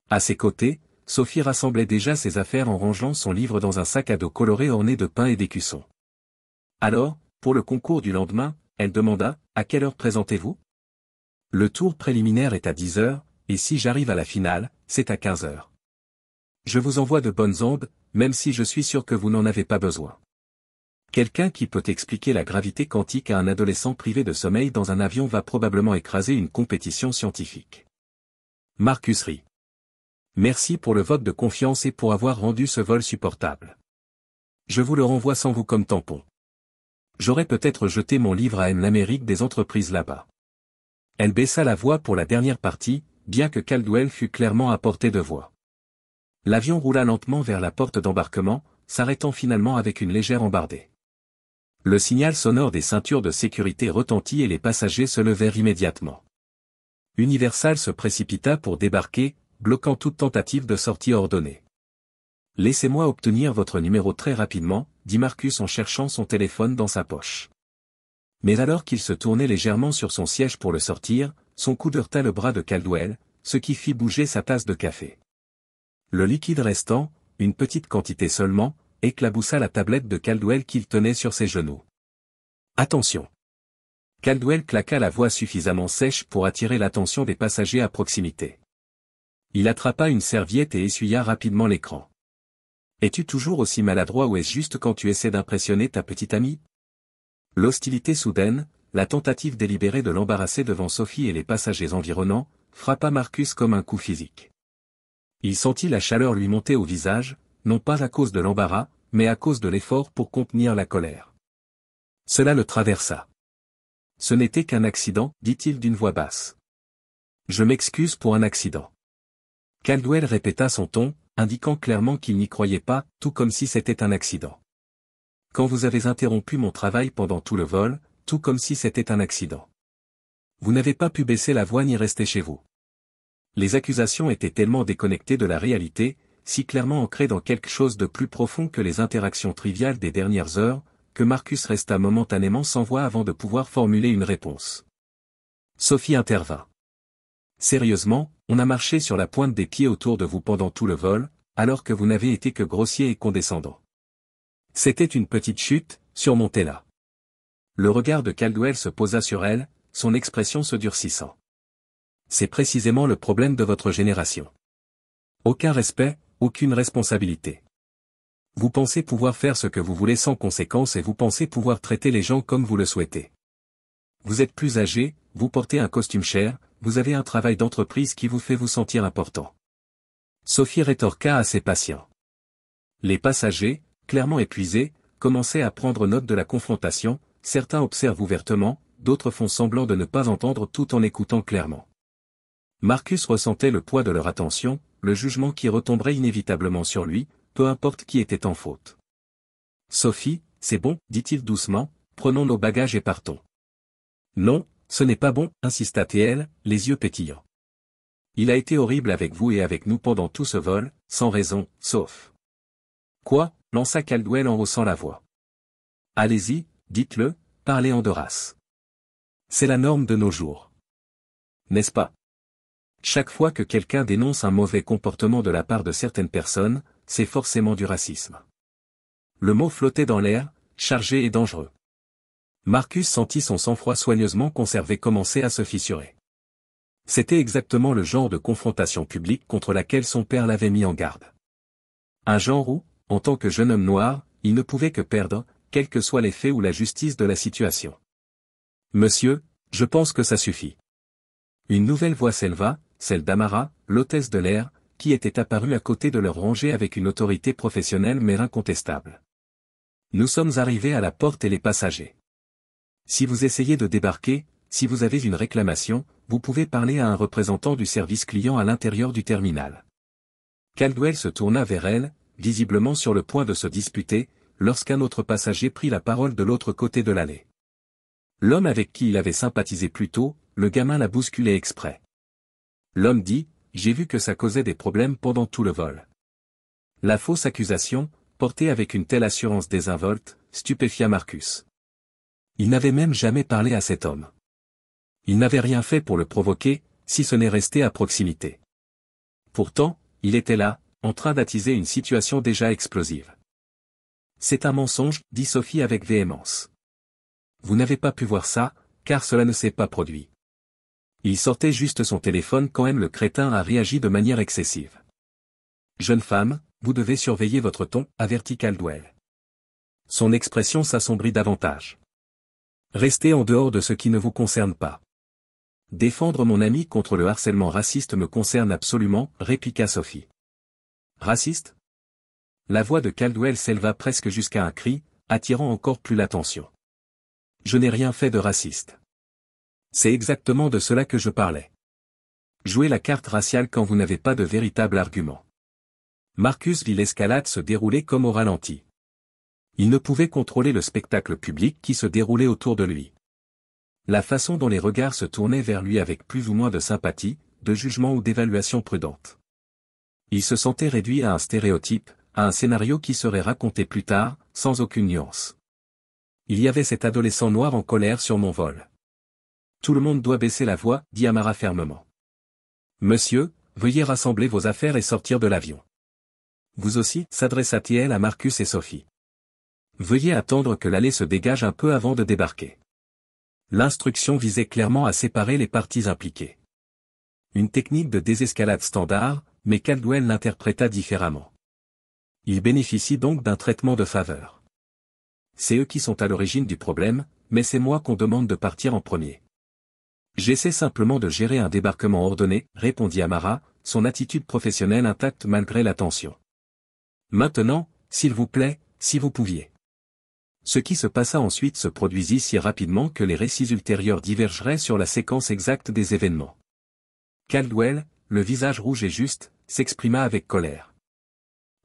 À ses côtés, Sophie rassemblait déjà ses affaires en rangeant son livre dans un sac à dos coloré orné de pain et d'écussons. Alors, pour le concours du lendemain, elle demanda, « À quelle heure présentez-vous » ? Le tour préliminaire est à 10 heures, et si j'arrive à la finale, c'est à 15 heures. Je vous envoie de bonnes ondes, même si je suis sûr que vous n'en avez pas besoin. Quelqu'un qui peut expliquer la gravité quantique à un adolescent privé de sommeil dans un avion va probablement écraser une compétition scientifique. Marcus rit. Merci pour le vote de confiance et pour avoir rendu ce vol supportable. Je vous le renvoie sans vous comme tampon. J'aurais peut-être jeté mon livre à l'Amérique des entreprises là-bas. Elle baissa la voix pour la dernière partie, bien que Caldwell fût clairement à portée de voix. L'avion roula lentement vers la porte d'embarquement, s'arrêtant finalement avec une légère embardée. Le signal sonore des ceintures de sécurité retentit et les passagers se levèrent immédiatement. Universal se précipita pour débarquer, bloquant toute tentative de sortie ordonnée. « Laissez-moi obtenir votre numéro très rapidement », dit Marcus en cherchant son téléphone dans sa poche. Mais alors qu'il se tournait légèrement sur son siège pour le sortir, son coude heurta le bras de Caldwell, ce qui fit bouger sa tasse de café. Le liquide restant, une petite quantité seulement, éclaboussa la tablette de Caldwell qu'il tenait sur ses genoux. « Attention !» Caldwell claqua la voix suffisamment sèche pour attirer l'attention des passagers à proximité. Il attrapa une serviette et essuya rapidement l'écran. « Es-tu toujours aussi maladroit ou est-ce juste quand tu essaies d'impressionner ta petite amie ?» L'hostilité soudaine, la tentative délibérée de l'embarrasser devant Sophie et les passagers environnants, frappa Marcus comme un coup physique. Il sentit la chaleur lui monter au visage, non pas à cause de l'embarras, mais à cause de l'effort pour contenir la colère. Cela le traversa. « Ce n'était qu'un accident, dit-il d'une voix basse. Je m'excuse pour un accident. Caldwell répéta son ton, indiquant clairement qu'il n'y croyait pas, tout comme si c'était un accident. Quand vous avez interrompu mon travail pendant tout le vol, tout comme si c'était un accident. Vous n'avez pas pu baisser la voix ni rester chez vous. Les accusations étaient tellement déconnectées de la réalité, si clairement ancrées dans quelque chose de plus profond que les interactions triviales des dernières heures, que Marcus resta momentanément sans voix avant de pouvoir formuler une réponse. Sophie intervint. Sérieusement, on a marché sur la pointe des pieds autour de vous pendant tout le vol, alors que vous n'avez été que grossier et condescendant. C'était une petite chute, surmontez-la. Le regard de Caldwell se posa sur elle, son expression se durcissant. C'est précisément le problème de votre génération. Aucun respect, aucune responsabilité. Vous pensez pouvoir faire ce que vous voulez sans conséquence et vous pensez pouvoir traiter les gens comme vous le souhaitez. Vous êtes plus âgé, vous portez un costume cher, vous avez un travail d'entreprise qui vous fait vous sentir important. Sophie rétorqua assez patient. Les passagers, clairement épuisés, commençaient à prendre note de la confrontation, certains observent ouvertement, d'autres font semblant de ne pas entendre tout en écoutant clairement. Marcus ressentait le poids de leur attention, le jugement qui retomberait inévitablement sur lui, peu importe qui était en faute. « Sophie, c'est bon, dit-il doucement, prenons nos bagages et partons. »« Non, ce n'est pas bon, insista-t-elle, les yeux pétillants. Il a été horrible avec vous et avec nous pendant tout ce vol, sans raison, sauf. »« Quoi ?» lança Caldwell en haussant la voix. « Allez-y, dites-le, parlez en de race. C'est la norme de nos jours. N'est-ce pas ? Chaque fois que quelqu'un dénonce un mauvais comportement de la part de certaines personnes, c'est forcément du racisme. » Le mot flottait dans l'air, chargé et dangereux. Marcus sentit son sang-froid soigneusement conservé commencer à se fissurer. C'était exactement le genre de confrontation publique contre laquelle son père l'avait mis en garde. Un genre où, en tant que jeune homme noir, il ne pouvait que perdre, quels que soient les faits ou la justice de la situation. « Monsieur, je pense que ça suffit. » Une nouvelle voix s'éleva, celle d'Amara, l'hôtesse de l'air, qui était apparue à côté de leur rangée avec une autorité professionnelle mais incontestable. « Nous sommes arrivés à la porte et les passagers. Si vous essayez de débarquer, si vous avez une réclamation, vous pouvez parler à un représentant du service client à l'intérieur du terminal. » Caldwell se tourna vers elle, visiblement sur le point de se disputer, lorsqu'un autre passager prit la parole de l'autre côté de l'allée. L'homme avec qui il avait sympathisé plus tôt, le gamin l'a bousculé exprès. L'homme dit, « J'ai vu que ça causait des problèmes pendant tout le vol. » La fausse accusation, portée avec une telle assurance désinvolte, stupéfia Marcus. Il n'avait même jamais parlé à cet homme. Il n'avait rien fait pour le provoquer, si ce n'est rester à proximité. Pourtant, il était là, en train d'attiser une situation déjà explosive. « C'est un mensonge, dit Sophie avec véhémence. Vous n'avez pas pu voir ça, car cela ne s'est pas produit. Il sortait juste son téléphone quand même le crétin a réagi de manière excessive. Jeune femme, vous devez surveiller votre ton, avertit Caldwell. Son expression s'assombrit davantage. Restez en dehors de ce qui ne vous concerne pas. Défendre mon ami contre le harcèlement raciste me concerne absolument, répliqua Sophie. Raciste ? La voix de Caldwell s'éleva presque jusqu'à un cri, attirant encore plus l'attention. Je n'ai rien fait de raciste. C'est exactement de cela que je parlais. Jouez la carte raciale quand vous n'avez pas de véritable argument. Marcus vit l'escalade se dérouler comme au ralenti. Il ne pouvait contrôler le spectacle public qui se déroulait autour de lui. La façon dont les regards se tournaient vers lui avec plus ou moins de sympathie, de jugement ou d'évaluation prudente. Il se sentait réduit à un stéréotype, à un scénario qui serait raconté plus tard, sans aucune nuance. Il y avait cet adolescent noir en colère sur mon vol. Tout le monde doit baisser la voix, dit Amara fermement. Monsieur, veuillez rassembler vos affaires et sortir de l'avion. Vous aussi, s'adressa-t-elle à Marcus et Sophie. Veuillez attendre que l'allée se dégage un peu avant de débarquer. L'instruction visait clairement à séparer les parties impliquées. Une technique de désescalade standard, mais Caldwell l'interpréta différemment. Il bénéficie donc d'un traitement de faveur. C'est eux qui sont à l'origine du problème, mais c'est moi qu'on demande de partir en premier. J'essaie simplement de gérer un débarquement ordonné, répondit Amara, son attitude professionnelle intacte malgré la tension. Maintenant, s'il vous plaît, si vous pouviez. Ce qui se passa ensuite se produisit si rapidement que les récits ultérieurs divergeraient sur la séquence exacte des événements. Caldwell, le visage rouge et juste, s'exprima avec colère.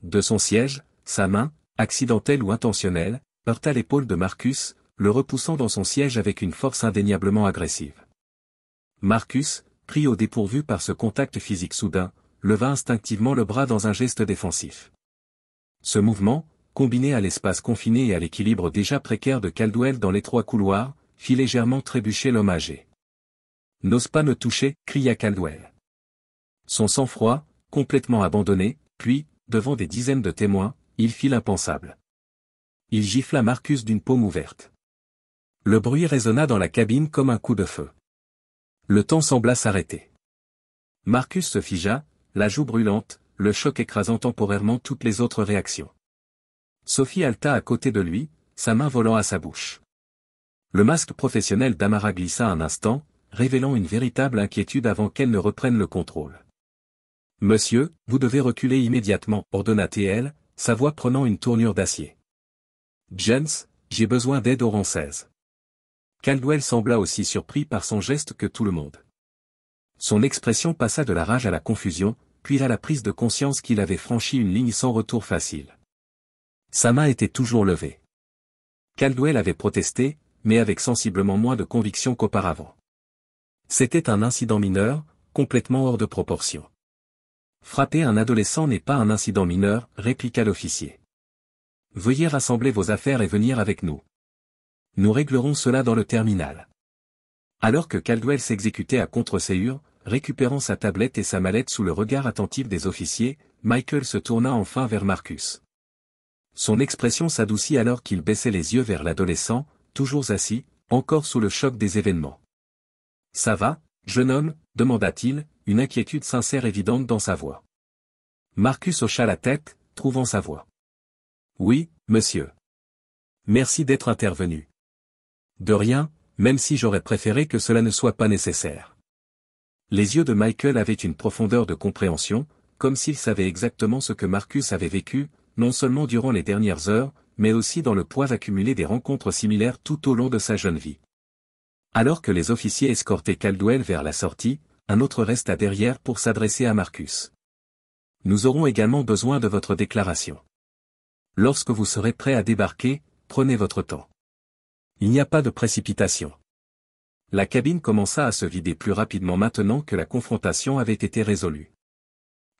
De son siège, sa main, accidentelle ou intentionnelle, heurta l'épaule de Marcus, le repoussant dans son siège avec une force indéniablement agressive. Marcus, pris au dépourvu par ce contact physique soudain, leva instinctivement le bras dans un geste défensif. Ce mouvement, combiné à l'espace confiné et à l'équilibre déjà précaire de Caldwell dans l'étroit couloir, fit légèrement trébucher l'homme âgé. « N'ose pas me toucher » cria Caldwell. Son sang-froid, complètement abandonné, puis, devant des dizaines de témoins, il fit l'impensable. Il gifla Marcus d'une paume ouverte. Le bruit résonna dans la cabine comme un coup de feu. Le temps sembla s'arrêter. Marcus se figea, la joue brûlante, le choc écrasant temporairement toutes les autres réactions. Sophie halta à côté de lui, sa main volant à sa bouche. Le masque professionnel d'Amara glissa un instant, révélant une véritable inquiétude avant qu'elle ne reprenne le contrôle. « Monsieur, vous devez reculer immédiatement » ordonna-t-elle, sa voix prenant une tournure d'acier. « James, j'ai besoin d'aide au rang 16. » Caldwell sembla aussi surpris par son geste que tout le monde. Son expression passa de la rage à la confusion, puis à la prise de conscience qu'il avait franchi une ligne sans retour facile. Sa main était toujours levée. Caldwell avait protesté, mais avec sensiblement moins de conviction qu'auparavant. C'était un incident mineur, complètement hors de proportion. Frapper un adolescent n'est pas un incident mineur, répliqua l'officier. Veuillez rassembler vos affaires et venir avec nous. Nous réglerons cela dans le terminal. Alors que Caldwell s'exécutait à contre-séhure, récupérant sa tablette et sa mallette sous le regard attentif des officiers, Michael se tourna enfin vers Marcus. Son expression s'adoucit alors qu'il baissait les yeux vers l'adolescent, toujours assis, encore sous le choc des événements. « Ça va, jeune homme » demanda-t-il, une inquiétude sincère évidente dans sa voix. Marcus hocha la tête, trouvant sa voix. « Oui, monsieur. Merci d'être intervenu. » De rien, même si j'aurais préféré que cela ne soit pas nécessaire. Les yeux de Michael avaient une profondeur de compréhension, comme s'il savait exactement ce que Marcus avait vécu, non seulement durant les dernières heures, mais aussi dans le poids accumulé des rencontres similaires tout au long de sa jeune vie. Alors que les officiers escortaient Caldwell vers la sortie, un autre resta derrière pour s'adresser à Marcus. Nous aurons également besoin de votre déclaration. Lorsque vous serez prêt à débarquer, prenez votre temps. Il n'y a pas de précipitation. La cabine commença à se vider plus rapidement maintenant que la confrontation avait été résolue.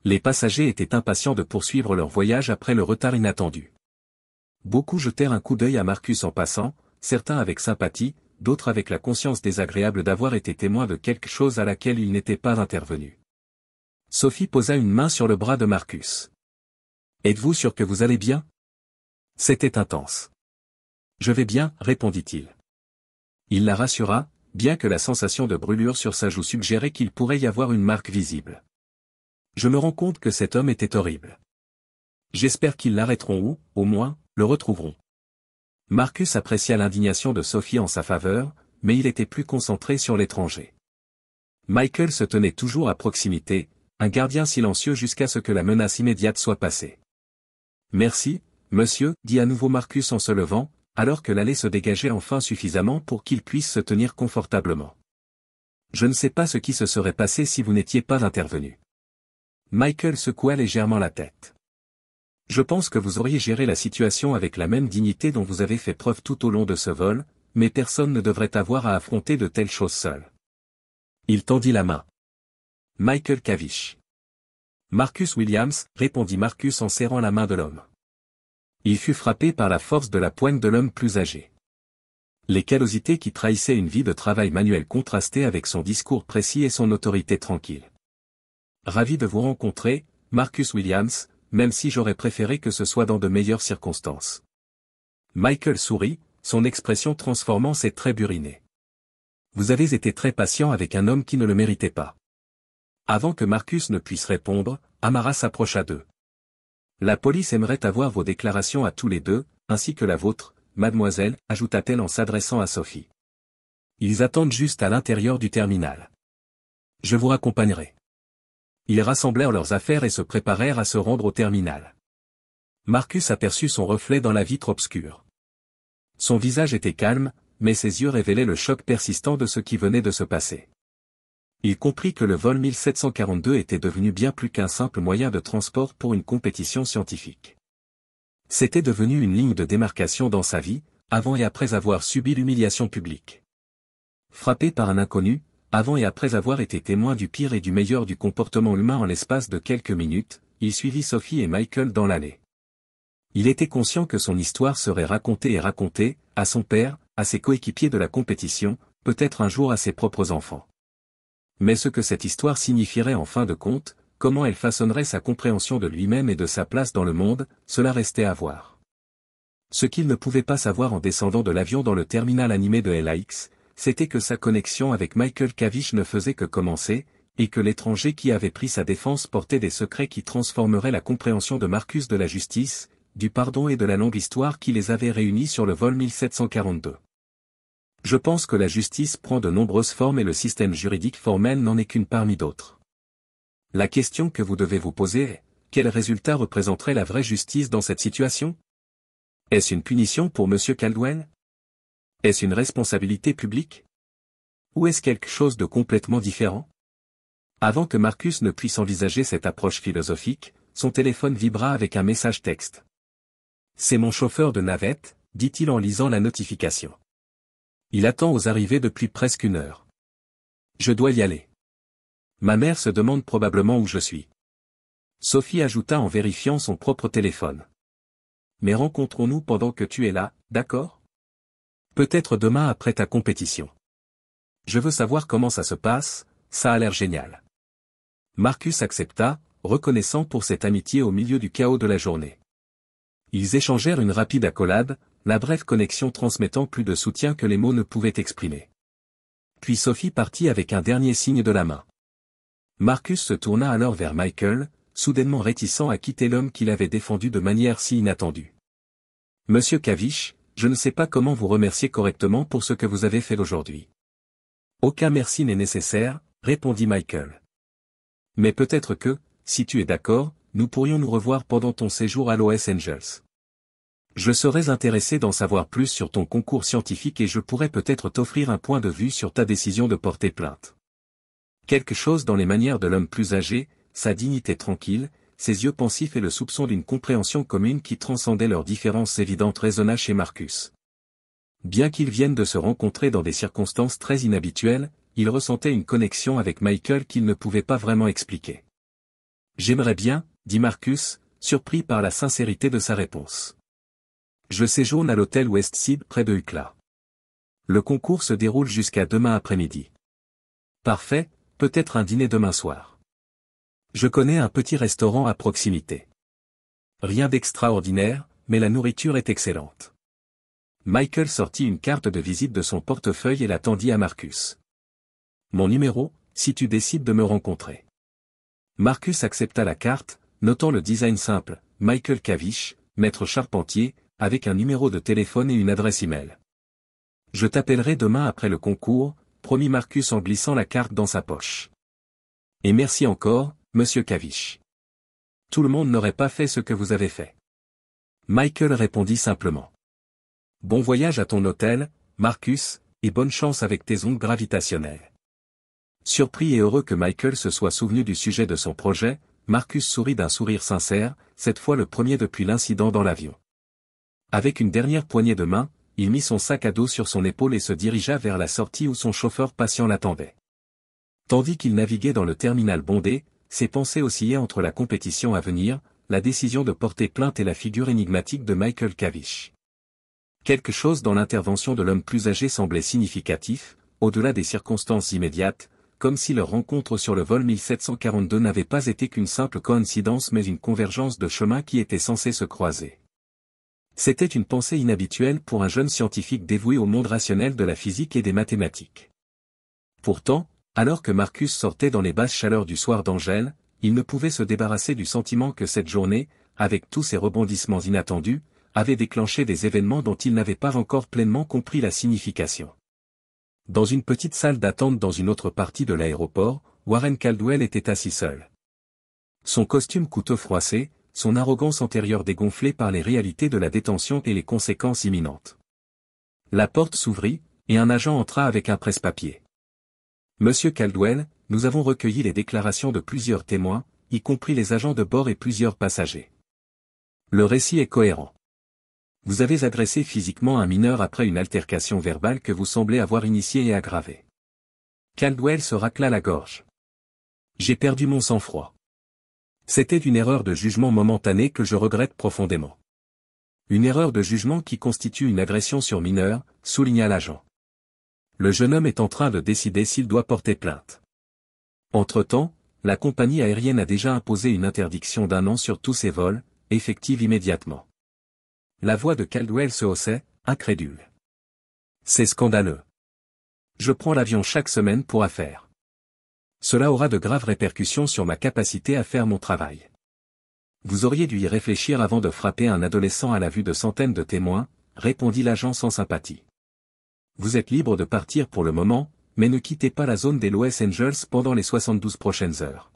Les passagers étaient impatients de poursuivre leur voyage après le retard inattendu. Beaucoup jetèrent un coup d'œil à Marcus en passant, certains avec sympathie, d'autres avec la conscience désagréable d'avoir été témoins de quelque chose à laquelle ils n'étaient pas intervenus. Sophie posa une main sur le bras de Marcus. « Êtes-vous sûr que vous allez bien ?» C'était intense. « Je vais bien, » répondit-il. Il la rassura, bien que la sensation de brûlure sur sa joue suggérait qu'il pourrait y avoir une marque visible. « Je me rends compte que cet homme était horrible. J'espère qu'ils l'arrêteront ou, au moins, le retrouveront. » Marcus apprécia l'indignation de Sophie en sa faveur, mais il était plus concentré sur l'étranger. Michael se tenait toujours à proximité, un gardien silencieux jusqu'à ce que la menace immédiate soit passée. « Merci, monsieur, dit à nouveau Marcus en se levant, alors que l'allée se dégageait enfin suffisamment pour qu'ils puissent se tenir confortablement. Je ne sais pas ce qui se serait passé si vous n'étiez pas intervenu. Michael secoua légèrement la tête. Je pense que vous auriez géré la situation avec la même dignité dont vous avez fait preuve tout au long de ce vol, mais personne ne devrait avoir à affronter de telles choses seul. Il tendit la main. Michael Cavish. Marcus Williams, répondit Marcus en serrant la main de l'homme. Il fut frappé par la force de la poigne de l'homme plus âgé. Les callosités qui trahissaient une vie de travail manuel contrastaient avec son discours précis et son autorité tranquille. Ravi de vous rencontrer, Marcus Williams, même si j'aurais préféré que ce soit dans de meilleures circonstances. Michael sourit, son expression transformant ses traits burinés. Vous avez été très patient avec un homme qui ne le méritait pas. Avant que Marcus ne puisse répondre, Amara s'approcha d'eux. La police aimerait avoir vos déclarations à tous les deux, ainsi que la vôtre, mademoiselle, ajouta-t-elle en s'adressant à Sophie. Ils attendent juste à l'intérieur du terminal. Je vous raccompagnerai. Ils rassemblèrent leurs affaires et se préparèrent à se rendre au terminal. Marcus aperçut son reflet dans la vitre obscure. Son visage était calme, mais ses yeux révélaient le choc persistant de ce qui venait de se passer. Il comprit que le vol 1742 était devenu bien plus qu'un simple moyen de transport pour une compétition scientifique. C'était devenu une ligne de démarcation dans sa vie, avant et après avoir subi l'humiliation publique. Frappé par un inconnu, avant et après avoir été témoin du pire et du meilleur du comportement humain en l'espace de quelques minutes, il suivit Sophie et Michael dans l'allée. Il était conscient que son histoire serait racontée et racontée, à son père, à ses coéquipiers de la compétition, peut-être un jour à ses propres enfants. Mais ce que cette histoire signifierait en fin de compte, comment elle façonnerait sa compréhension de lui-même et de sa place dans le monde, cela restait à voir. Ce qu'il ne pouvait pas savoir en descendant de l'avion dans le terminal animé de LAX, c'était que sa connexion avec Michael Cavish ne faisait que commencer, et que l'étranger qui avait pris sa défense portait des secrets qui transformeraient la compréhension de Marcus de la justice, du pardon et de la longue histoire qui les avait réunis sur le vol 1742. Je pense que la justice prend de nombreuses formes et le système juridique formel n'en est qu'une parmi d'autres. La question que vous devez vous poser est, quel résultat représenterait la vraie justice dans cette situation? Est-ce une punition pour M. Caldwell? Est-ce une responsabilité publique? Ou est-ce quelque chose de complètement différent? Avant que Marcus ne puisse envisager cette approche philosophique, son téléphone vibra avec un message texte. C'est mon chauffeur de navette, dit-il en lisant la notification. Il attend aux arrivées depuis presque 1 heure. Je dois y aller. Ma mère se demande probablement où je suis. Sophie ajouta en vérifiant son propre téléphone. Mais rencontrons-nous pendant que tu es là, d'accord? Peut-être demain après ta compétition. Je veux savoir comment ça se passe, ça a l'air génial. Marcus accepta, reconnaissant pour cette amitié au milieu du chaos de la journée. Ils échangèrent une rapide accolade, la brève connexion transmettant plus de soutien que les mots ne pouvaient exprimer. Puis Sophie partit avec un dernier signe de la main. Marcus se tourna alors vers Michael, soudainement réticent à quitter l'homme qu'il avait défendu de manière si inattendue. Monsieur Cavish, je ne sais pas comment vous remercier correctement pour ce que vous avez fait aujourd'hui. Aucun merci n'est nécessaire, répondit Michael. Mais peut-être que, si tu es d'accord, nous pourrions nous revoir pendant ton séjour à Los Angeles. Je serais intéressé d'en savoir plus sur ton concours scientifique et je pourrais peut-être t'offrir un point de vue sur ta décision de porter plainte. Quelque chose dans les manières de l'homme plus âgé, sa dignité tranquille, ses yeux pensifs et le soupçon d'une compréhension commune qui transcendait leurs différences évidentes résonna chez Marcus. Bien qu'ils viennent de se rencontrer dans des circonstances très inhabituelles, il ressentait une connexion avec Michael qu'il ne pouvait pas vraiment expliquer. J'aimerais bien, dit Marcus, surpris par la sincérité de sa réponse. Je séjourne à l'hôtel Westside près de Ucla. Le concours se déroule jusqu'à demain après-midi. Parfait, peut-être un dîner demain soir. Je connais un petit restaurant à proximité. Rien d'extraordinaire, mais la nourriture est excellente. Michael sortit une carte de visite de son portefeuille et la tendit à Marcus. Mon numéro, si tu décides de me rencontrer. Marcus accepta la carte, notant le design simple, Michael Cavish, maître charpentier, avec un numéro de téléphone et une adresse email. Je t'appellerai demain après le concours, promit Marcus en glissant la carte dans sa poche. Et merci encore, monsieur Cavish. Tout le monde n'aurait pas fait ce que vous avez fait. Michael répondit simplement. Bon voyage à ton hôtel, Marcus, et bonne chance avec tes ondes gravitationnelles. Surpris et heureux que Michael se soit souvenu du sujet de son projet, Marcus sourit d'un sourire sincère, cette fois le premier depuis l'incident dans l'avion. Avec une dernière poignée de main, il mit son sac à dos sur son épaule et se dirigea vers la sortie où son chauffeur patient l'attendait. Tandis qu'il naviguait dans le terminal bondé, ses pensées oscillaient entre la compétition à venir, la décision de porter plainte et la figure énigmatique de Michael Cavish. Quelque chose dans l'intervention de l'homme plus âgé semblait significatif, au-delà des circonstances immédiates, comme si leur rencontre sur le vol 1742 n'avait pas été qu'une simple coïncidence mais une convergence de chemins qui étaient censés se croiser. C'était une pensée inhabituelle pour un jeune scientifique dévoué au monde rationnel de la physique et des mathématiques. Pourtant, alors que Marcus sortait dans les basses chaleurs du soir d'Angèle, il ne pouvait se débarrasser du sentiment que cette journée, avec tous ses rebondissements inattendus, avait déclenché des événements dont il n'avait pas encore pleinement compris la signification. Dans une petite salle d'attente dans une autre partie de l'aéroport, Warren Caldwell était assis seul. Son costume coûteux froissé, son arrogance antérieure dégonflée par les réalités de la détention et les conséquences imminentes. La porte s'ouvrit, et un agent entra avec un presse-papier. « Monsieur Caldwell, nous avons recueilli les déclarations de plusieurs témoins, y compris les agents de bord et plusieurs passagers. Le récit est cohérent. Vous avez agressé physiquement un mineur après une altercation verbale que vous semblez avoir initiée et aggravée. » Caldwell se racla la gorge. « J'ai perdu mon sang-froid. C'était une erreur de jugement momentanée que je regrette profondément. Une erreur de jugement qui constitue une agression sur mineur, souligna l'agent. Le jeune homme est en train de décider s'il doit porter plainte. Entre-temps, la compagnie aérienne a déjà imposé une interdiction d'1 an sur tous ses vols, effective immédiatement. La voix de Caldwell se haussait, incrédule. C'est scandaleux. Je prends l'avion chaque semaine pour affaires. Cela aura de graves répercussions sur ma capacité à faire mon travail. Vous auriez dû y réfléchir avant de frapper un adolescent à la vue de centaines de témoins, répondit l'agent sans sympathie. Vous êtes libre de partir pour le moment, mais ne quittez pas la zone des Los Angeles pendant les 72 prochaines heures.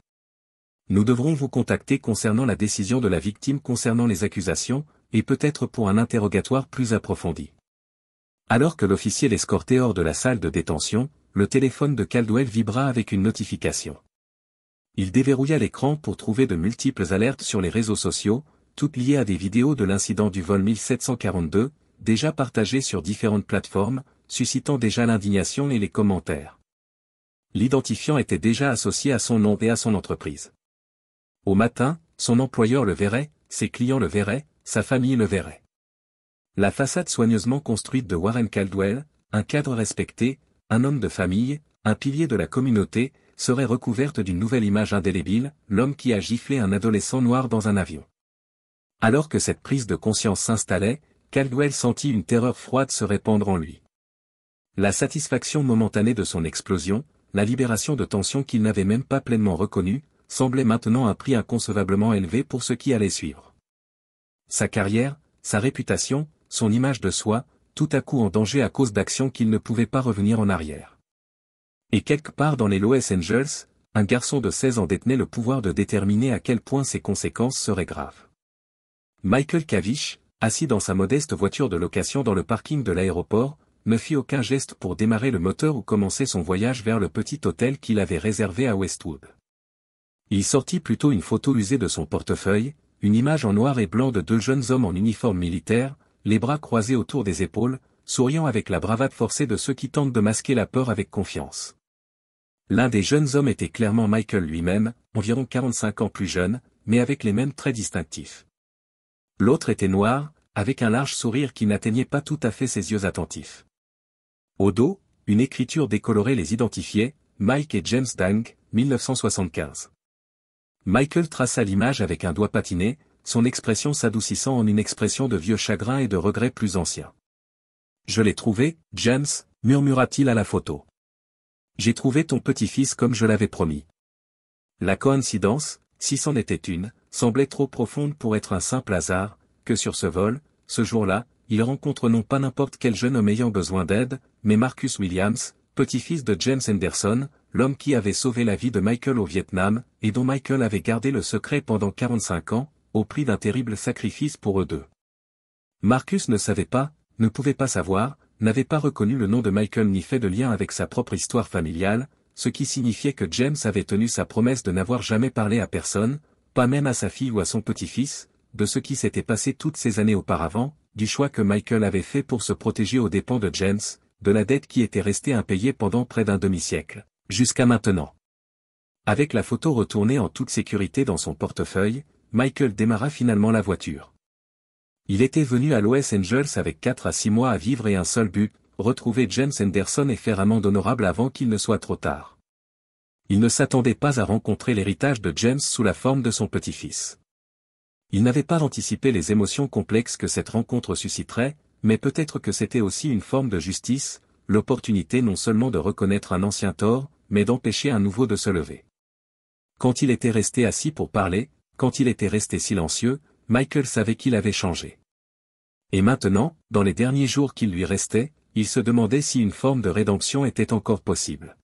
Nous devrons vous contacter concernant la décision de la victime concernant les accusations, et peut-être pour un interrogatoire plus approfondi. Alors que l'officier l'escortait hors de la salle de détention, le téléphone de Caldwell vibra avec une notification. Il déverrouilla l'écran pour trouver de multiples alertes sur les réseaux sociaux, toutes liées à des vidéos de l'incident du vol 1742, déjà partagées sur différentes plateformes, suscitant déjà l'indignation et les commentaires. L'identifiant était déjà associé à son nom et à son entreprise. Au matin, son employeur le verrait, ses clients le verraient, sa famille le verrait. La façade soigneusement construite de Warren Caldwell, un cadre respecté, un homme de famille, un pilier de la communauté, serait recouverte d'une nouvelle image indélébile, l'homme qui a giflé un adolescent noir dans un avion. Alors que cette prise de conscience s'installait, Caldwell sentit une terreur froide se répandre en lui. La satisfaction momentanée de son explosion, la libération de tensions qu'il n'avait même pas pleinement reconnues, semblait maintenant un prix inconcevablement élevé pour ce qui allait suivre. Sa carrière, sa réputation, son image de soi, tout à coup en danger à cause d'actions qu'il ne pouvait pas revenir en arrière. Et quelque part dans les Los Angeles, un garçon de 16 ans détenait le pouvoir de déterminer à quel point ses conséquences seraient graves. Michael Cavish, assis dans sa modeste voiture de location dans le parking de l'aéroport, ne fit aucun geste pour démarrer le moteur ou commencer son voyage vers le petit hôtel qu'il avait réservé à Westwood. Il sortit plutôt une photo usée de son portefeuille, une image en noir et blanc de 2 jeunes hommes en uniforme militaire, les bras croisés autour des épaules, souriant avec la bravade forcée de ceux qui tentent de masquer la peur avec confiance. L'un des jeunes hommes était clairement Michael lui-même, environ 45 ans plus jeune, mais avec les mêmes traits distinctifs. L'autre était noir, avec un large sourire qui n'atteignait pas tout à fait ses yeux attentifs. Au dos, une écriture décolorée les identifiait, Mike et James Dang, 1975. Michael traça l'image avec un doigt patiné, son expression s'adoucissant en une expression de vieux chagrin et de regret plus ancien. « Je l'ai trouvé, James, murmura-t-il à la photo. J'ai trouvé ton petit-fils comme je l'avais promis. » La coïncidence, si c'en était une, semblait trop profonde pour être un simple hasard, que sur ce vol, ce jour-là, il rencontre non pas n'importe quel jeune homme ayant besoin d'aide, mais Marcus Williams, petit-fils de James Anderson, l'homme qui avait sauvé la vie de Michael au Vietnam, et dont Michael avait gardé le secret pendant 45 ans, au prix d'un terrible sacrifice pour eux deux. Marcus ne savait pas, ne pouvait pas savoir, n'avait pas reconnu le nom de Michael ni fait de lien avec sa propre histoire familiale, ce qui signifiait que James avait tenu sa promesse de n'avoir jamais parlé à personne, pas même à sa fille ou à son petit-fils, de ce qui s'était passé toutes ces années auparavant, du choix que Michael avait fait pour se protéger aux dépens de James, de la dette qui était restée impayée pendant près d'un demi-siècle, jusqu'à maintenant. Avec la photo retournée en toute sécurité dans son portefeuille, Michael démarra finalement la voiture. Il était venu à Los Angeles avec 4 à 6 mois à vivre et un seul but, retrouver James Henderson et faire amende honorable avant qu'il ne soit trop tard. Il ne s'attendait pas à rencontrer l'héritage de James sous la forme de son petit-fils. Il n'avait pas anticipé les émotions complexes que cette rencontre susciterait, mais peut-être que c'était aussi une forme de justice, l'opportunité non seulement de reconnaître un ancien tort, mais d'empêcher un nouveau de se lever. Quand il était resté assis pour parler, quand il était resté silencieux, Michael savait qu'il avait changé. Et maintenant, dans les derniers jours qu'il lui restaient, il se demandait si une forme de rédemption était encore possible.